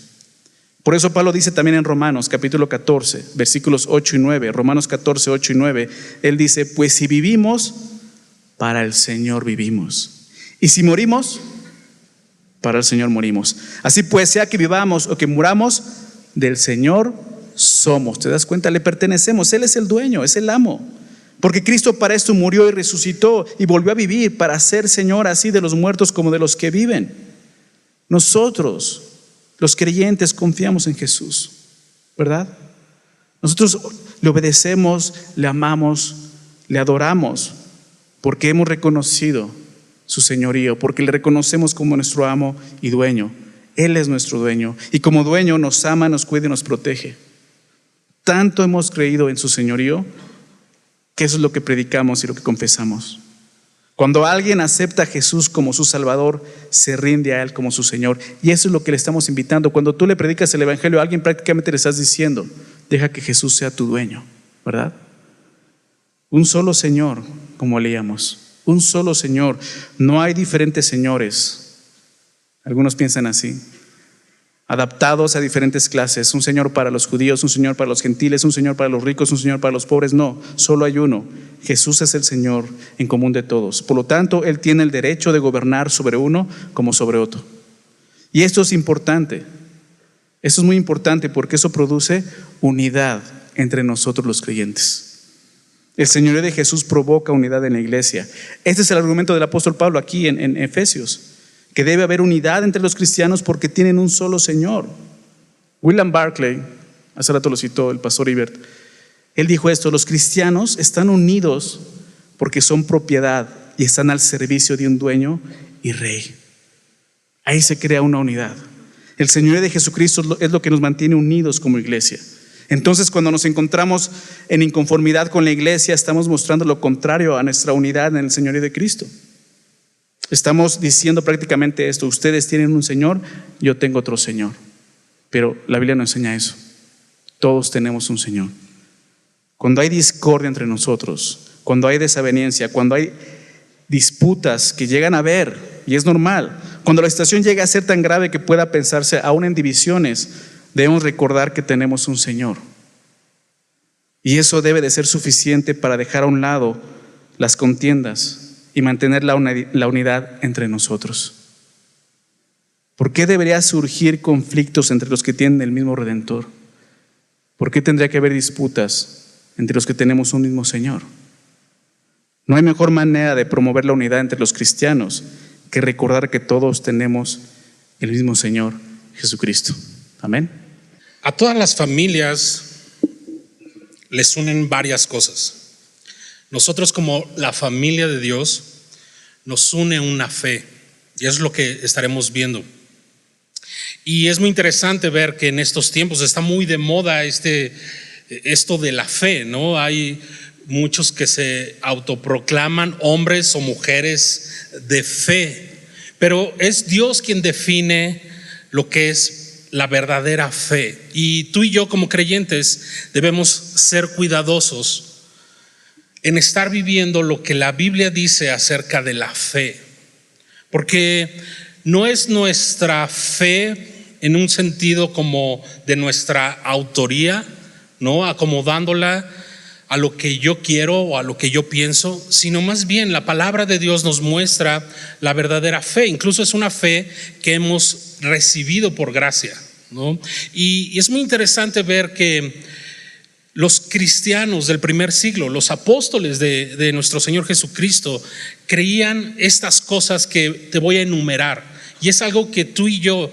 Por eso Pablo dice también en Romanos capítulo 14, versículos 8 y 9, Romanos 14, 8 y 9, Él dice: pues si vivimos, para el Señor vivimos. Y si morimos, para el Señor morimos. Así pues, sea que vivamos o que muramos, del Señor somos. ¿Te das cuenta? Le pertenecemos. Él es el dueño, es el amo. Porque Cristo para esto murió y resucitó y volvió a vivir para ser Señor así de los muertos como de los que viven. Nosotros, los creyentes, confiamos en Jesús, ¿verdad? Nosotros le obedecemos, le amamos, le adoramos, porque hemos reconocido su señorío, porque le reconocemos como nuestro amo y dueño. Él es nuestro dueño y como dueño nos ama, nos cuida y nos protege. Tanto hemos creído en su señorío que eso es lo que predicamos y lo que confesamos. Cuando alguien acepta a Jesús como su Salvador, se rinde a Él como su Señor. Y eso es lo que le estamos invitando. Cuando tú le predicas el Evangelio a alguien, prácticamente le estás diciendo: deja que Jesús sea tu dueño, ¿verdad? Un solo Señor, como leíamos. Un solo Señor. No hay diferentes señores. Algunos piensan así. Adaptados a diferentes clases. Un Señor para los judíos, un Señor para los gentiles, un Señor para los ricos, un Señor para los pobres. No, solo hay uno. Jesús es el Señor en común de todos. Por lo tanto, Él tiene el derecho de gobernar sobre uno como sobre otro. Y esto es importante. Esto es muy importante porque eso produce unidad entre nosotros los creyentes. El señorío de Jesús provoca unidad en la iglesia. Este es el argumento del apóstol Pablo aquí en Efesios, que debe haber unidad entre los cristianos porque tienen un solo Señor. William Barclay, hace rato lo citó el pastor Ibert, él dijo esto: los cristianos están unidos porque son propiedad y están al servicio de un dueño y rey. Ahí se crea una unidad. El señorío de Jesucristo es lo que nos mantiene unidos como iglesia. Entonces, cuando nos encontramos en inconformidad con la iglesia, estamos mostrando lo contrario a nuestra unidad en el señorío de Cristo. Estamos diciendo prácticamente esto: ustedes tienen un Señor, yo tengo otro Señor. Pero la Biblia no enseña eso. Todos tenemos un Señor. Cuando hay discordia entre nosotros, cuando hay desaveniencia, cuando hay disputas que llegan a haber, y es normal, cuando la situación llega a ser tan grave que pueda pensarse aún en divisiones, debemos recordar que tenemos un Señor. Y eso debe de ser suficiente para dejar a un lado las contiendas y mantener la unidad entre nosotros. ¿Por qué debería surgir conflictos entre los que tienen el mismo Redentor? ¿Por qué tendría que haber disputas entre los que tenemos un mismo Señor? No hay mejor manera de promover la unidad entre los cristianos que recordar que todos tenemos el mismo Señor, Jesucristo. Amén. A todas las familias les unen varias cosas. Nosotros, como la familia de Dios, nos une una fe, y es lo que estaremos viendo. Y es muy interesante ver que en estos tiempos está muy de moda esto de la fe, ¿no? Hay muchos que se autoproclaman hombres o mujeres de fe, pero es Dios quien define lo que es la verdadera fe. Y tú y yo, como creyentes, debemos ser cuidadosos en estar viviendo lo que la Biblia dice acerca de la fe, porque no es nuestra fe en un sentido como de nuestra autoría, ¿no? Acomodándola a lo que yo quiero o a lo que yo pienso, sino más bien la palabra de Dios nos muestra la verdadera fe. Incluso es una fe que hemos recibido por gracia, ¿no? Y es muy interesante ver que los cristianos del primer siglo, los apóstoles de nuestro Señor Jesucristo, creían estas cosas que te voy a enumerar, y es algo que tú y yo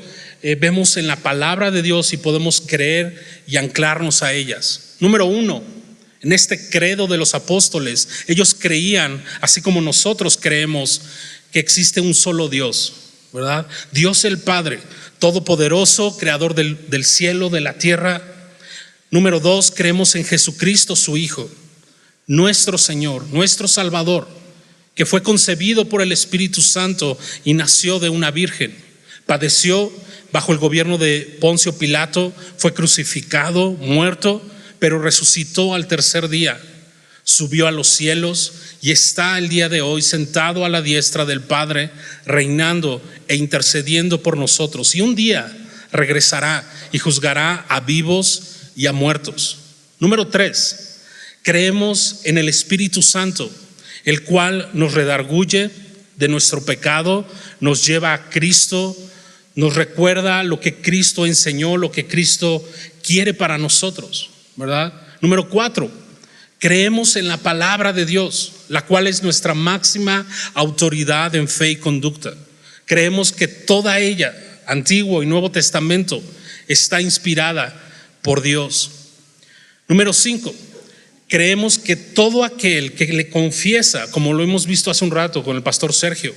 vemos en la palabra de Dios y podemos creer y anclarnos a ellas. Número 1, en este credo de los apóstoles, ellos creían, así como nosotros creemos, que existe un solo Dios, ¿verdad? Dios el Padre, todopoderoso, creador del cielo, de la tierra. Número 2, creemos en Jesucristo, su Hijo, nuestro Señor, nuestro Salvador, que fue concebido por el Espíritu Santo y nació de una virgen. Padeció bajo el gobierno de Poncio Pilato, fue crucificado, muerto, pero resucitó al tercer día. Subió a los cielos y está el día de hoy sentado a la diestra del Padre, reinando e intercediendo por nosotros. Y un día regresará y juzgará a vivos y a muertos. Número 3, creemos en el Espíritu Santo, el cual nos redarguye de nuestro pecado, nos lleva a Cristo, nos recuerda lo que Cristo enseñó, lo que Cristo quiere para nosotros, ¿verdad? Número 4, creemos en la palabra de Dios, la cual es nuestra máxima autoridad en fe y conducta. Creemos que toda ella, Antiguo y Nuevo Testamento, está inspirada por Dios. Número 5, creemos que todo aquel que le confiesa, como lo hemos visto hace un rato con el pastor Sergio,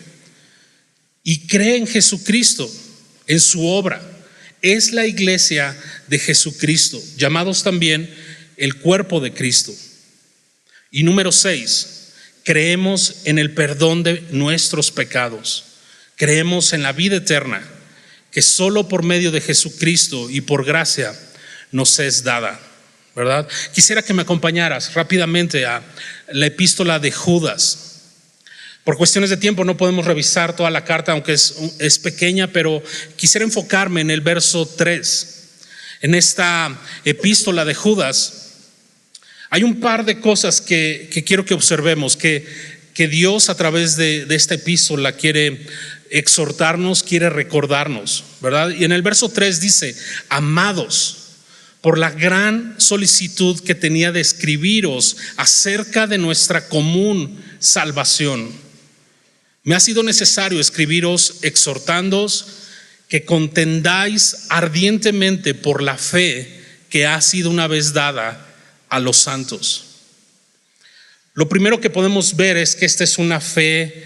y cree en Jesucristo, en su obra, es la iglesia de Jesucristo, llamados también el cuerpo de Cristo. Y número 6, creemos en el perdón de nuestros pecados, creemos en la vida eterna, que solo por medio de Jesucristo y por gracia nos es dada, ¿verdad? Quisiera que me acompañaras rápidamente a la epístola de Judas. Por cuestiones de tiempo no podemos revisar toda la carta, aunque es pequeña, pero quisiera enfocarme en el verso 3. En esta epístola de Judas hay un par de cosas que quiero que observemos, que Dios a través de esta epístola quiere exhortarnos, quiere recordarnos, ¿verdad? Y en el verso 3 dice: amados, por la gran solicitud que tenía de escribiros acerca de nuestra común salvación, me ha sido necesario escribiros exhortándoos que contendáis ardientemente por la fe que ha sido una vez dada a los santos. Lo primero que podemos ver es que esta es una fe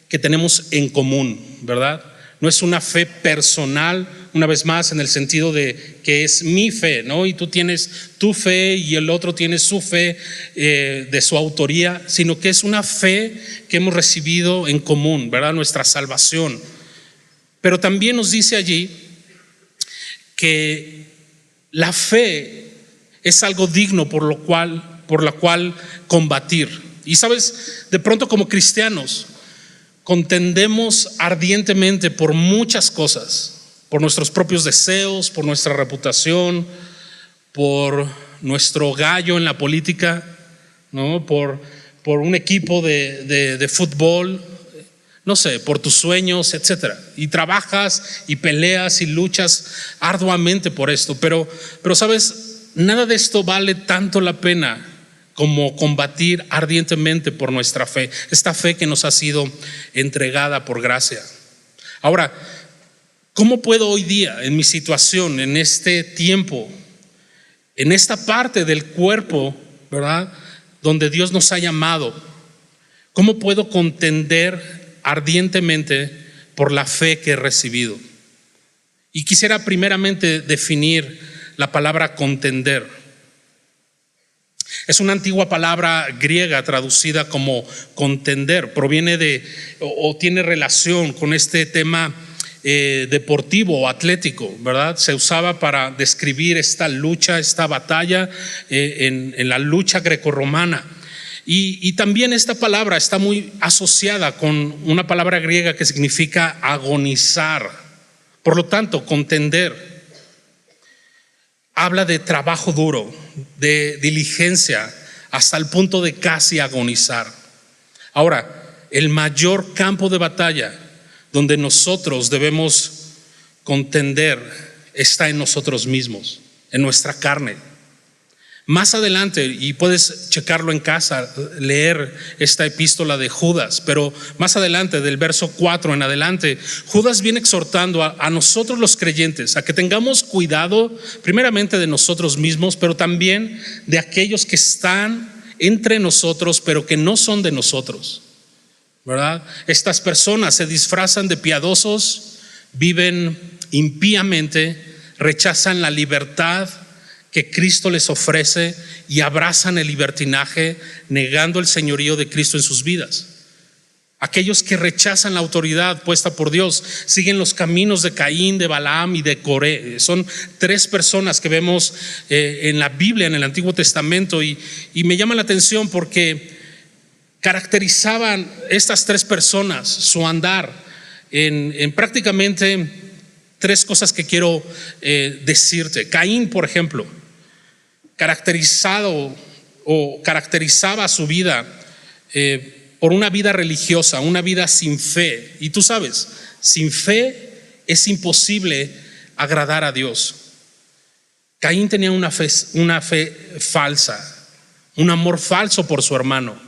que tenemos en común, ¿verdad? No es una fe personal, una vez más, en el sentido de que es mi fe, ¿no? Y tú tienes tu fe y el otro tiene su fe de su autoría, sino que es una fe que hemos recibido en común, ¿verdad? Nuestra salvación. Pero también nos dice allí que la fe es algo digno por la cual combatir. Y sabes, de pronto como cristianos contendemos ardientemente por muchas cosas, por nuestros propios deseos, por nuestra reputación, por nuestro gallo en la política, ¿no? Por un equipo de fútbol, no sé, por tus sueños, etcétera. Y trabajas y peleas y luchas arduamente por esto, pero sabes, nada de esto vale tanto la pena como combatir ardientemente por nuestra fe, esta fe que nos ha sido entregada por gracia. Ahora, ¿cómo puedo hoy día, en mi situación, en este tiempo, en esta parte del cuerpo, ¿verdad?, donde Dios nos ha llamado, cómo puedo contender ardientemente por la fe que he recibido? Y quisiera primeramente definir la palabra contender. Es una antigua palabra griega traducida como contender, proviene de o tiene relación con este tema deportivo o atlético, ¿verdad? Se usaba para describir esta lucha, esta batalla en la lucha grecorromana. Y también esta palabra está muy asociada con una palabra griega que significa agonizar. Por lo tanto, contender habla de trabajo duro, de diligencia, hasta el punto de casi agonizar. Ahora, el mayor campo de batalla donde nosotros debemos contender está en nosotros mismos, en nuestra carne. Más adelante, y puedes checarlo en casa, leer esta epístola de Judas, pero más adelante, del verso 4 en adelante, Judas viene exhortando a nosotros los creyentes a que tengamos cuidado primeramente de nosotros mismos, pero también de aquellos que están entre nosotros, pero que no son de nosotros, ¿verdad? Estas personas se disfrazan de piadosos, viven impíamente, rechazan la libertad que Cristo les ofrece y abrazan el libertinaje, negando el señorío de Cristo en sus vidas. Aquellos que rechazan la autoridad puesta por Dios siguen los caminos de Caín, de Balaam y de Coré. Son tres personas que vemos en la Biblia, en el Antiguo Testamento, y me llama la atención porque caracterizaban estas tres personas su andar en prácticamente tres cosas que quiero decirte. Caín, por ejemplo, caracterizaba su vida por una vida religiosa, una vida sin fe. Y tú sabes, sin fe es imposible agradar a Dios. Caín tenía una fe falsa, un amor falso por su hermano,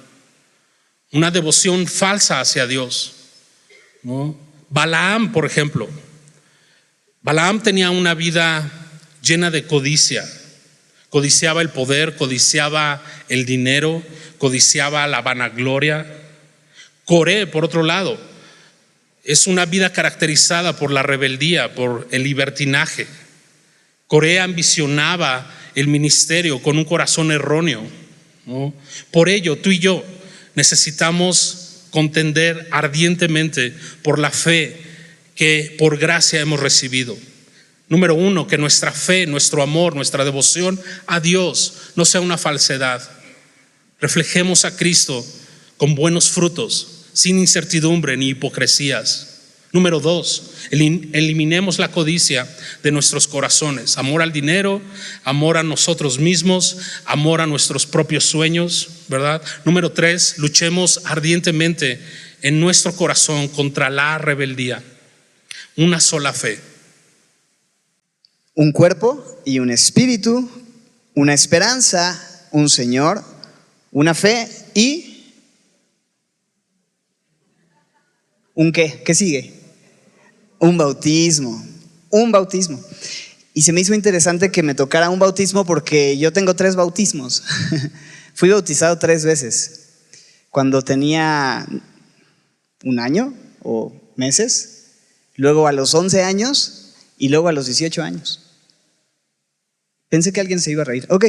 una devoción falsa hacia Dios, ¿no? Balaam, por ejemplo, Balaam tenía una vida llena de codicia. Codiciaba el poder, codiciaba el dinero, codiciaba la vanagloria. Coré, por otro lado, es una vida caracterizada por la rebeldía, por el libertinaje. Coré ambicionaba el ministerio con un corazón erróneo, ¿no? Por ello, tú y yo necesitamos contender ardientemente por la fe que por gracia hemos recibido. Número uno, que nuestra fe, nuestro amor, nuestra devoción a Dios no sea una falsedad. Reflejemos a Cristo con buenos frutos, sin incertidumbre ni hipocresías. Número dos, eliminemos la codicia de nuestros corazones. Amor al dinero, amor a nosotros mismos, amor a nuestros propios sueños, ¿verdad? Número tres, luchemos ardientemente en nuestro corazón contra la rebeldía. Una sola fe. Un cuerpo y un espíritu, una esperanza, un Señor, una fe y ¿un qué? ¿Qué sigue? Un bautismo, un bautismo. Y se me hizo interesante que me tocara un bautismo porque yo tengo 3 bautismos. Fui bautizado 3 veces. Cuando tenía 1 año o meses, luego a los 11 años y luego a los 18 años. Pensé que alguien se iba a reír. Ok.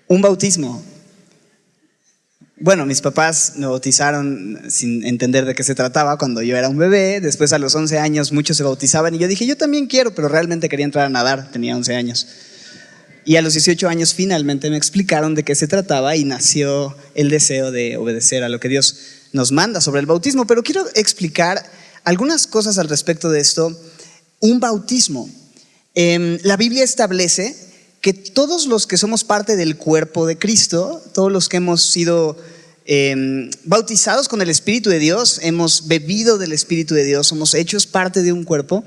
Un bautismo. Bueno, mis papás me bautizaron sin entender de qué se trataba cuando yo era un bebé. Después a los 11 años muchos se bautizaban y yo dije, yo también quiero, pero realmente quería entrar a nadar, tenía 11 años. Y a los 18 años finalmente me explicaron de qué se trataba y nació el deseo de obedecer a lo que Dios nos manda sobre el bautismo. Pero quiero explicar algunas cosas al respecto de esto. Un bautismo. La Biblia establece que todos los que somos parte del cuerpo de Cristo, todos los que hemos sido bautizados con el Espíritu de Dios, hemos bebido del Espíritu de Dios, somos hechos parte de un cuerpo.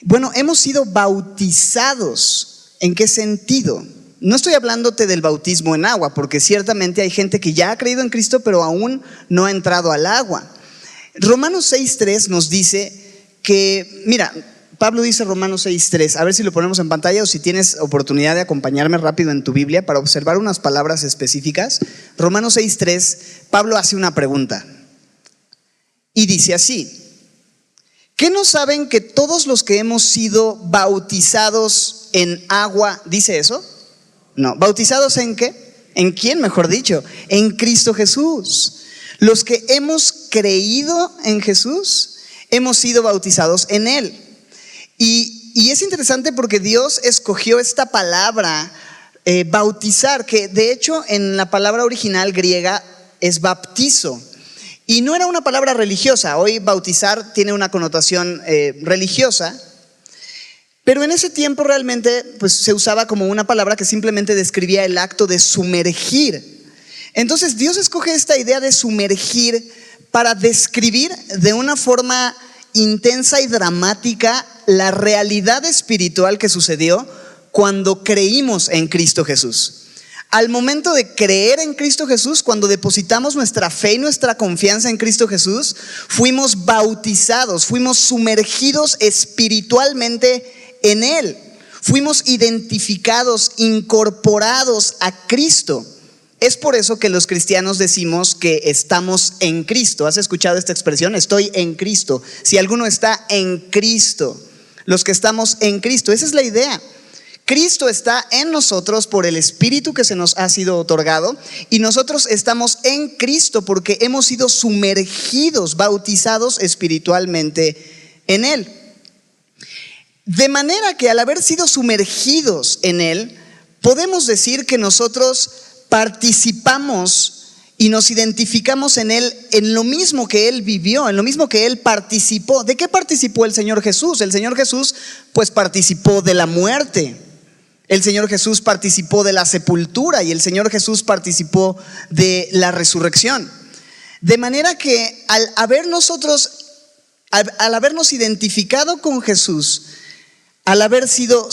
Bueno, hemos sido bautizados. ¿En qué sentido? No estoy hablándote del bautismo en agua, porque ciertamente hay gente que ya ha creído en Cristo, pero aún no ha entrado al agua. Romanos 6:3 nos dice que, mira, Pablo dice Romanos 6:3, a ver si lo ponemos en pantalla o si tienes oportunidad de acompañarme rápido en tu Biblia para observar unas palabras específicas. Romanos 6:3, Pablo hace una pregunta y dice así: ¿qué no saben que todos los que hemos sido bautizados en agua, dice eso? No, ¿bautizados en qué? ¿En quién, mejor dicho? En Cristo Jesús. Los que hemos creído en Jesús, hemos sido bautizados en Él. Y es interesante porque Dios escogió esta palabra, bautizar, que de hecho en la palabra original griega es baptizo. Y no era una palabra religiosa. Hoy bautizar tiene una connotación religiosa, pero en ese tiempo realmente pues, se usaba como una palabra que simplemente describía el acto de sumergir. Entonces Dios escoge esta idea de sumergir para describir de una forma intensa y dramática la realidad espiritual que sucedió cuando creímos en Cristo Jesús. Al momento de creer en Cristo Jesús, cuando depositamos nuestra fe y nuestra confianza en Cristo Jesús, fuimos bautizados, fuimos sumergidos espiritualmente en Él. Fuimos identificados, incorporados a Cristo. Es por eso que los cristianos decimos que estamos en Cristo. ¿Has escuchado esta expresión? Estoy en Cristo. Si alguno está en Cristo, los que estamos en Cristo, esa es la idea. Cristo está en nosotros por el Espíritu que se nos ha sido otorgado y nosotros estamos en Cristo porque hemos sido sumergidos, bautizados espiritualmente en Él. De manera que al haber sido sumergidos en Él, podemos decir que nosotros participamos y nos identificamos en Él, en lo mismo que Él vivió, en lo mismo que Él participó. ¿De qué participó el Señor Jesús? El Señor Jesús pues participó de la muerte. El Señor Jesús participó de la sepultura y el Señor Jesús participó de la resurrección. De manera que al habernos identificado con Jesús, al haber sido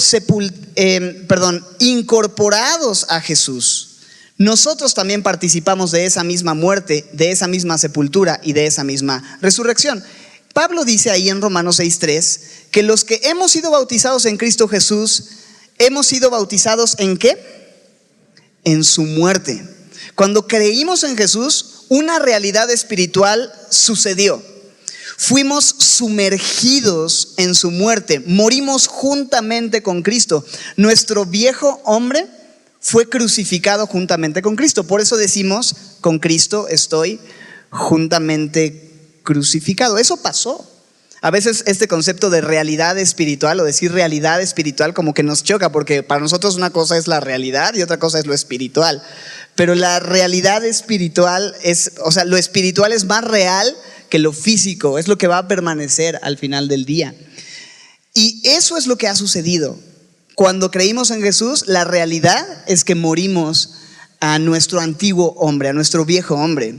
incorporados a Jesús, nosotros también participamos de esa misma muerte, de esa misma sepultura y de esa misma resurrección. Pablo dice ahí en Romanos 6:3 que los que hemos sido bautizados en Cristo Jesús, hemos sido bautizados ¿en qué? En su muerte. Cuando creímos en Jesús, una realidad espiritual sucedió. Fuimos sumergidos en su muerte, morimos juntamente con Cristo. Nuestro viejo hombre fue crucificado juntamente con Cristo. Por eso decimos, con Cristo estoy juntamente crucificado. Eso pasó. A veces este concepto de realidad espiritual o decir realidad espiritual como que nos choca, porque para nosotros una cosa es la realidad y otra cosa es lo espiritual. Pero la realidad espiritual es, o sea, lo espiritual es más real que lo físico, es lo que va a permanecer al final del día. Y eso es lo que ha sucedido. Cuando creímos en Jesús, la realidad es que morimos a nuestro antiguo hombre, a nuestro viejo hombre.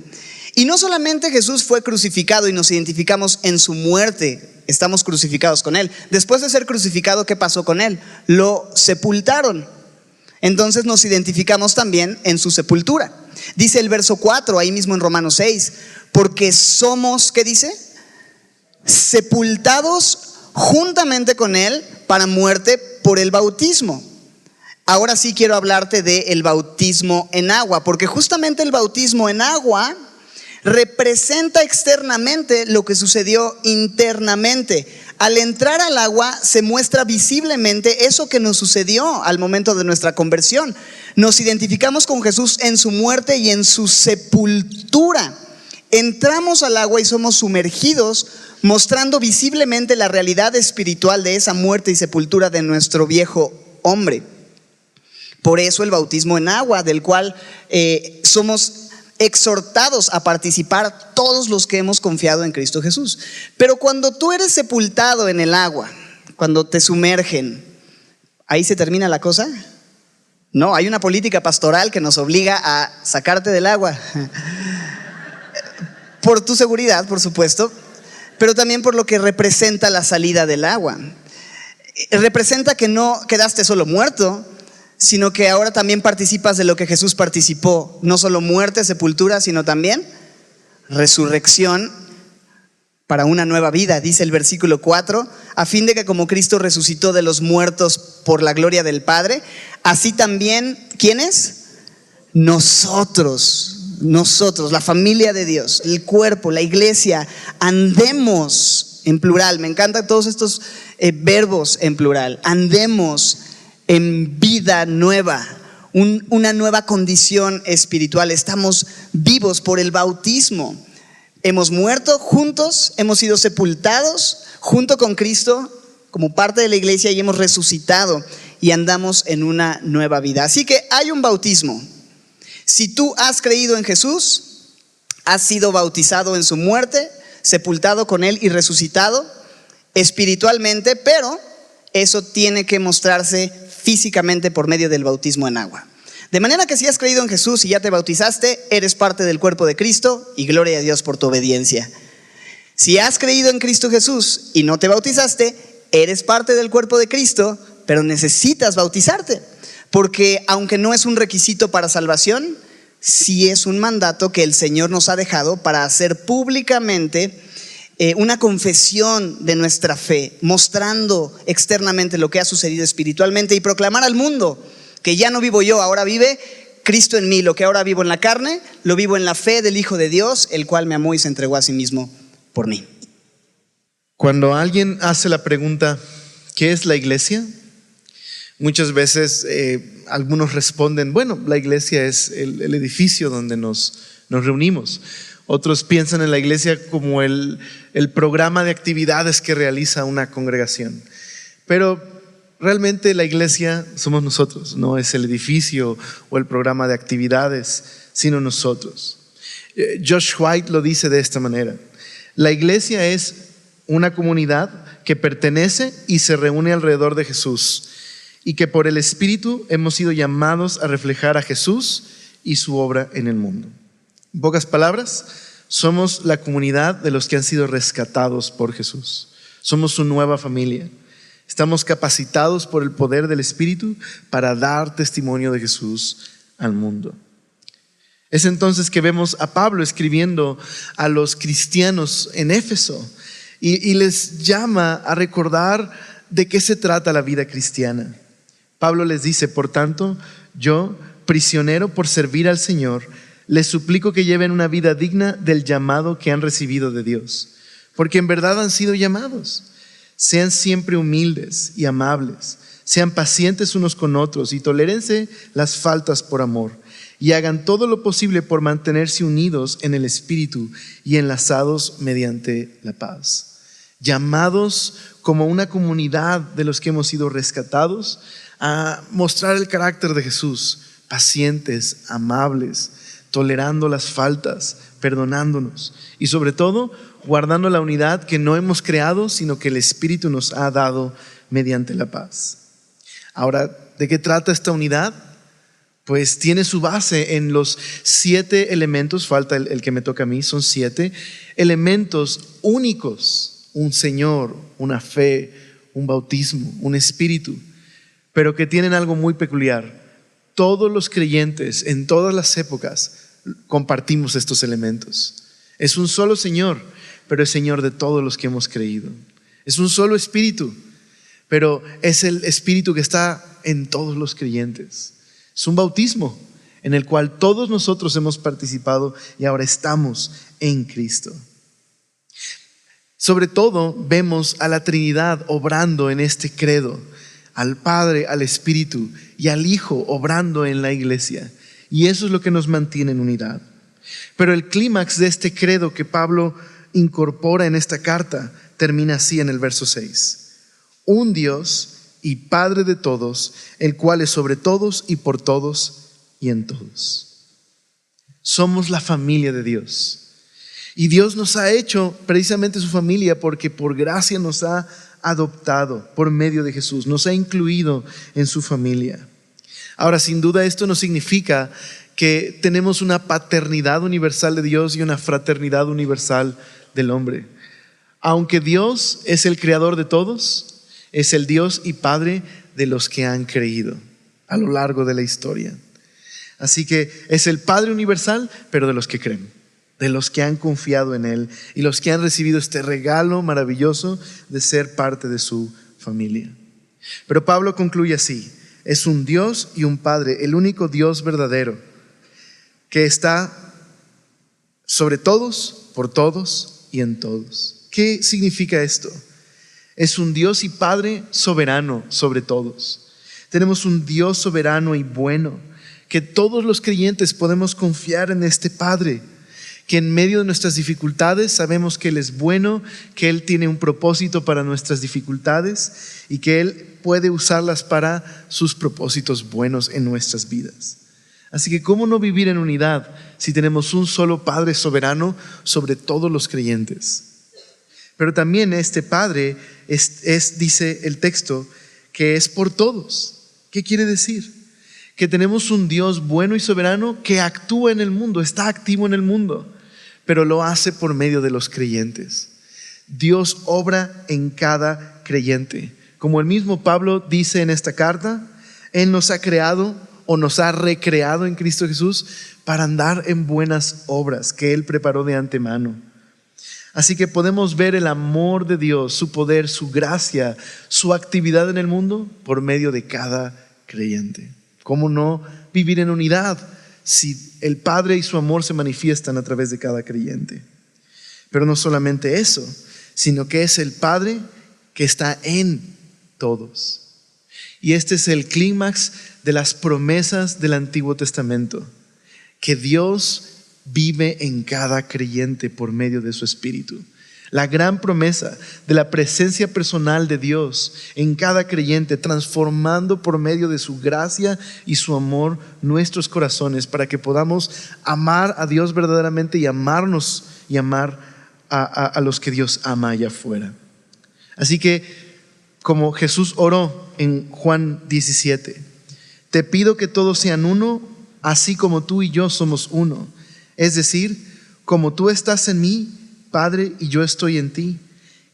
Y no solamente Jesús fue crucificado y nos identificamos en su muerte, estamos crucificados con él. Después de ser crucificado, ¿qué pasó con él? Lo sepultaron. Entonces nos identificamos también en su sepultura. Dice el verso 4, ahí mismo en Romanos 6, porque somos, ¿qué dice? Sepultados juntamente con él para muerte por el bautismo. Ahora sí quiero hablarte del bautismo en agua, porque justamente el bautismo en agua representa externamente lo que sucedió internamente. Al entrar al agua se muestra visiblemente eso que nos sucedió al momento de nuestra conversión. Nos identificamos con Jesús en su muerte y en su sepultura. Entramos al agua y somos sumergidos, mostrando visiblemente la realidad espiritual de esa muerte y sepultura de nuestro viejo hombre. Por eso el bautismo en agua, del cual somos exhortados a participar todos los que hemos confiado en Cristo Jesús. Pero cuando tú eres sepultado en el agua, cuando te sumergen, ¿ahí se termina la cosa? No, hay una política pastoral que nos obliga a sacarte del agua. Por tu seguridad, por supuesto, pero también por lo que representa la salida del agua. Representa que no quedaste solo muerto, sino que ahora también participas de lo que Jesús participó, no solo muerte, sepultura, sino también resurrección para una nueva vida, dice el versículo 4, a fin de que como Cristo resucitó de los muertos por la gloria del Padre, así también, ¿quiénes? Nosotros, la familia de Dios, el cuerpo, la iglesia, andemos en plural. Me encantan todos estos verbos en plural, andemos en vida nueva, una nueva condición espiritual. Estamos vivos por el bautismo. Hemos muerto juntos, hemos sido sepultados junto con Cristo como parte de la iglesia y hemos resucitado y andamos en una nueva vida. Así que hay un bautismo. Si tú has creído en Jesús, has sido bautizado en su muerte, sepultado con él y resucitado espiritualmente, pero eso tiene que mostrarse físicamente por medio del bautismo en agua. De manera que si has creído en Jesús y ya te bautizaste, eres parte del cuerpo de Cristo y gloria a Dios por tu obediencia. Si has creído en Cristo Jesús y no te bautizaste, eres parte del cuerpo de Cristo, pero necesitas bautizarte, porque aunque no es un requisito para salvación, sí es un mandato que el Señor nos ha dejado para hacer públicamente una confesión de nuestra fe, mostrando externamente lo que ha sucedido espiritualmente y proclamar al mundo que ya no vivo yo, ahora vive Cristo en mí. Lo que ahora vivo en la carne, lo vivo en la fe del Hijo de Dios, el cual me amó y se entregó a sí mismo por mí. Cuando alguien hace la pregunta, ¿qué es la iglesia? Muchas veces algunos responden, bueno, la iglesia es el edificio donde nos reunimos. Otros piensan en la iglesia como el programa de actividades que realiza una congregación. Pero realmente la iglesia somos nosotros, no es el edificio o el programa de actividades, sino nosotros. Josh White lo dice de esta manera: la iglesia es una comunidad que pertenece y se reúne alrededor de Jesús, y que por el Espíritu hemos sido llamados a reflejar a Jesús y su obra en el mundo. En pocas palabras, somos la comunidad de los que han sido rescatados por Jesús. Somos su nueva familia. Estamos capacitados por el poder del Espíritu para dar testimonio de Jesús al mundo. Es entonces que vemos a Pablo escribiendo a los cristianos en Éfeso y les llama a recordar de qué se trata la vida cristiana. Pablo les dice: por tanto, yo, prisionero por servir al Señor, les suplico que lleven una vida digna del llamado que han recibido de Dios, porque en verdad han sido llamados. Sean siempre humildes y amables, Sean pacientes unos con otros y tolérense las faltas por amor. Y hagan todo lo posible por mantenerse unidos en el Espíritu y enlazados mediante la paz. Llamados como una comunidad de los que hemos sido rescatados a mostrar el carácter de Jesús, pacientes, amables, tolerando las faltas, perdonándonos y sobre todo guardando la unidad que no hemos creado, sino que el Espíritu nos ha dado mediante la paz. Ahora, ¿de qué trata esta unidad? Pues tiene su base en los 7 elementos, falta el que me toca a mí, son 7 elementos únicos: un Señor, una fe, un bautismo, un espíritu, pero que tienen algo muy peculiar. Todos los creyentes en todas las épocas compartimos estos elementos. Es un solo Señor, pero es Señor de todos los que hemos creído. Es un solo espíritu, pero es el espíritu que está en todos los creyentes. Es un bautismo en el cual todos nosotros hemos participado y ahora estamos en Cristo. Sobre todo vemos a la Trinidad obrando en este credo, al Padre, al Espíritu y al Hijo obrando en la iglesia. Y eso es lo que nos mantiene en unidad. Pero el clímax de este credo que Pablo incorpora en esta carta termina así en el verso 6. Un Dios y Padre de todos, el cual es sobre todos y por todos y en todos. Somos la familia de Dios. Y Dios nos ha hecho precisamente su familia porque por gracia nos ha adoptado por medio de Jesús, nos ha incluido en su familia. Ahora, sin duda esto no significa que tenemos una paternidad universal de Dios y una fraternidad universal del hombre. Aunque Dios es el creador de todos, es el Dios y Padre de los que han creído a lo largo de la historia. Así que es el Padre universal, pero de los que creen, de los que han confiado en Él y los que han recibido este regalo maravilloso de ser parte de su familia. Pero Pablo concluye así: es un Dios y un Padre, el único Dios verdadero, que está sobre todos, por todos y en todos. ¿Qué significa esto? Es un Dios y Padre soberano sobre todos. Tenemos un Dios soberano y bueno, que todos los creyentes podemos confiar en este Padre, que en medio de nuestras dificultades sabemos que Él es bueno, que Él tiene un propósito para nuestras dificultades y que Él puede usarlas para sus propósitos buenos en nuestras vidas. Así que ¿cómo no vivir en unidad si tenemos un solo Padre soberano sobre todos los creyentes? Pero también este Padre dice el texto, que es por todos. ¿Qué quiere decir? Que tenemos un Dios bueno y soberano que actúa en el mundo, está activo en el mundo, pero lo hace por medio de los creyentes. Dios obra en cada creyente. Como el mismo Pablo dice en esta carta, Él nos ha creado o nos ha recreado en Cristo Jesús para andar en buenas obras que Él preparó de antemano. Así que podemos ver el amor de Dios, su poder, su gracia, su actividad en el mundo por medio de cada creyente. ¿Cómo no vivir en unidad si el Padre y su amor se manifiestan a través de cada creyente? Pero no solamente eso, sino que es el Padre que está en todos. Y este es el clímax de las promesas del Antiguo Testamento, que Dios vive en cada creyente por medio de su Espíritu. La gran promesa de la presencia personal de Dios en cada creyente, transformando por medio de su gracia y su amor nuestros corazones para que podamos amar a Dios verdaderamente y amarnos y amar a los que Dios ama allá afuera. Así que, como Jesús oró en Juan 17, te pido que todos sean uno, así como tú y yo somos uno. Es decir, como tú estás en mí, Padre, y yo estoy en ti,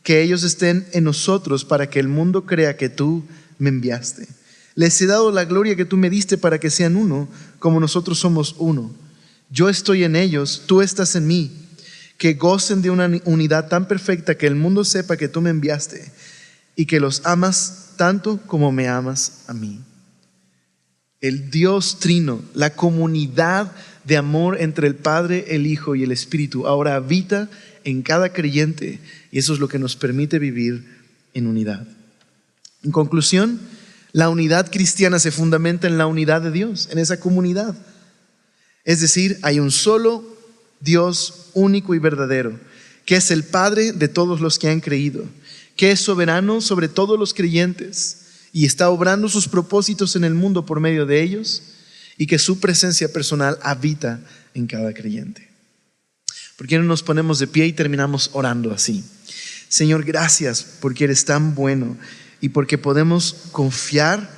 que ellos estén en nosotros para que el mundo crea que tú me enviaste. Les he dado la gloria que tú me diste para que sean uno, como nosotros somos uno. Yo estoy en ellos, tú estás en mí, que gocen de una unidad tan perfecta que el mundo sepa que tú me enviaste y que los amas tanto como me amas a mí. El Dios Trino, la comunidad de amor entre el Padre, el Hijo y el Espíritu ahora habita en cada creyente, y eso es lo que nos permite vivir en unidad. En conclusión, La unidad cristiana se fundamenta en la unidad de Dios, en esa comunidad. Es decir, hay un solo Dios único y verdadero, que es el Padre de todos los que han creído, que es soberano sobre todos los creyentes y está obrando sus propósitos en el mundo por medio de ellos, y que su presencia personal habita en cada creyente. ¿Por qué no nos ponemos de pie y terminamos orando así? Señor, gracias porque eres tan bueno y porque podemos confiar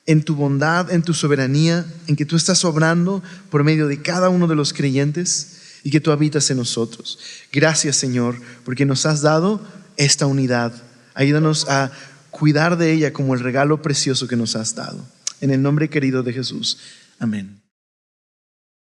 en tu bondad, en tu soberanía, en que tú estás obrando por medio de cada uno de los creyentes y que tú habitas en nosotros. Gracias, Señor, porque nos has dado esta unidad. Ayúdanos a cuidar de ella como el regalo precioso que nos has dado. En el nombre querido de Jesús. Amén.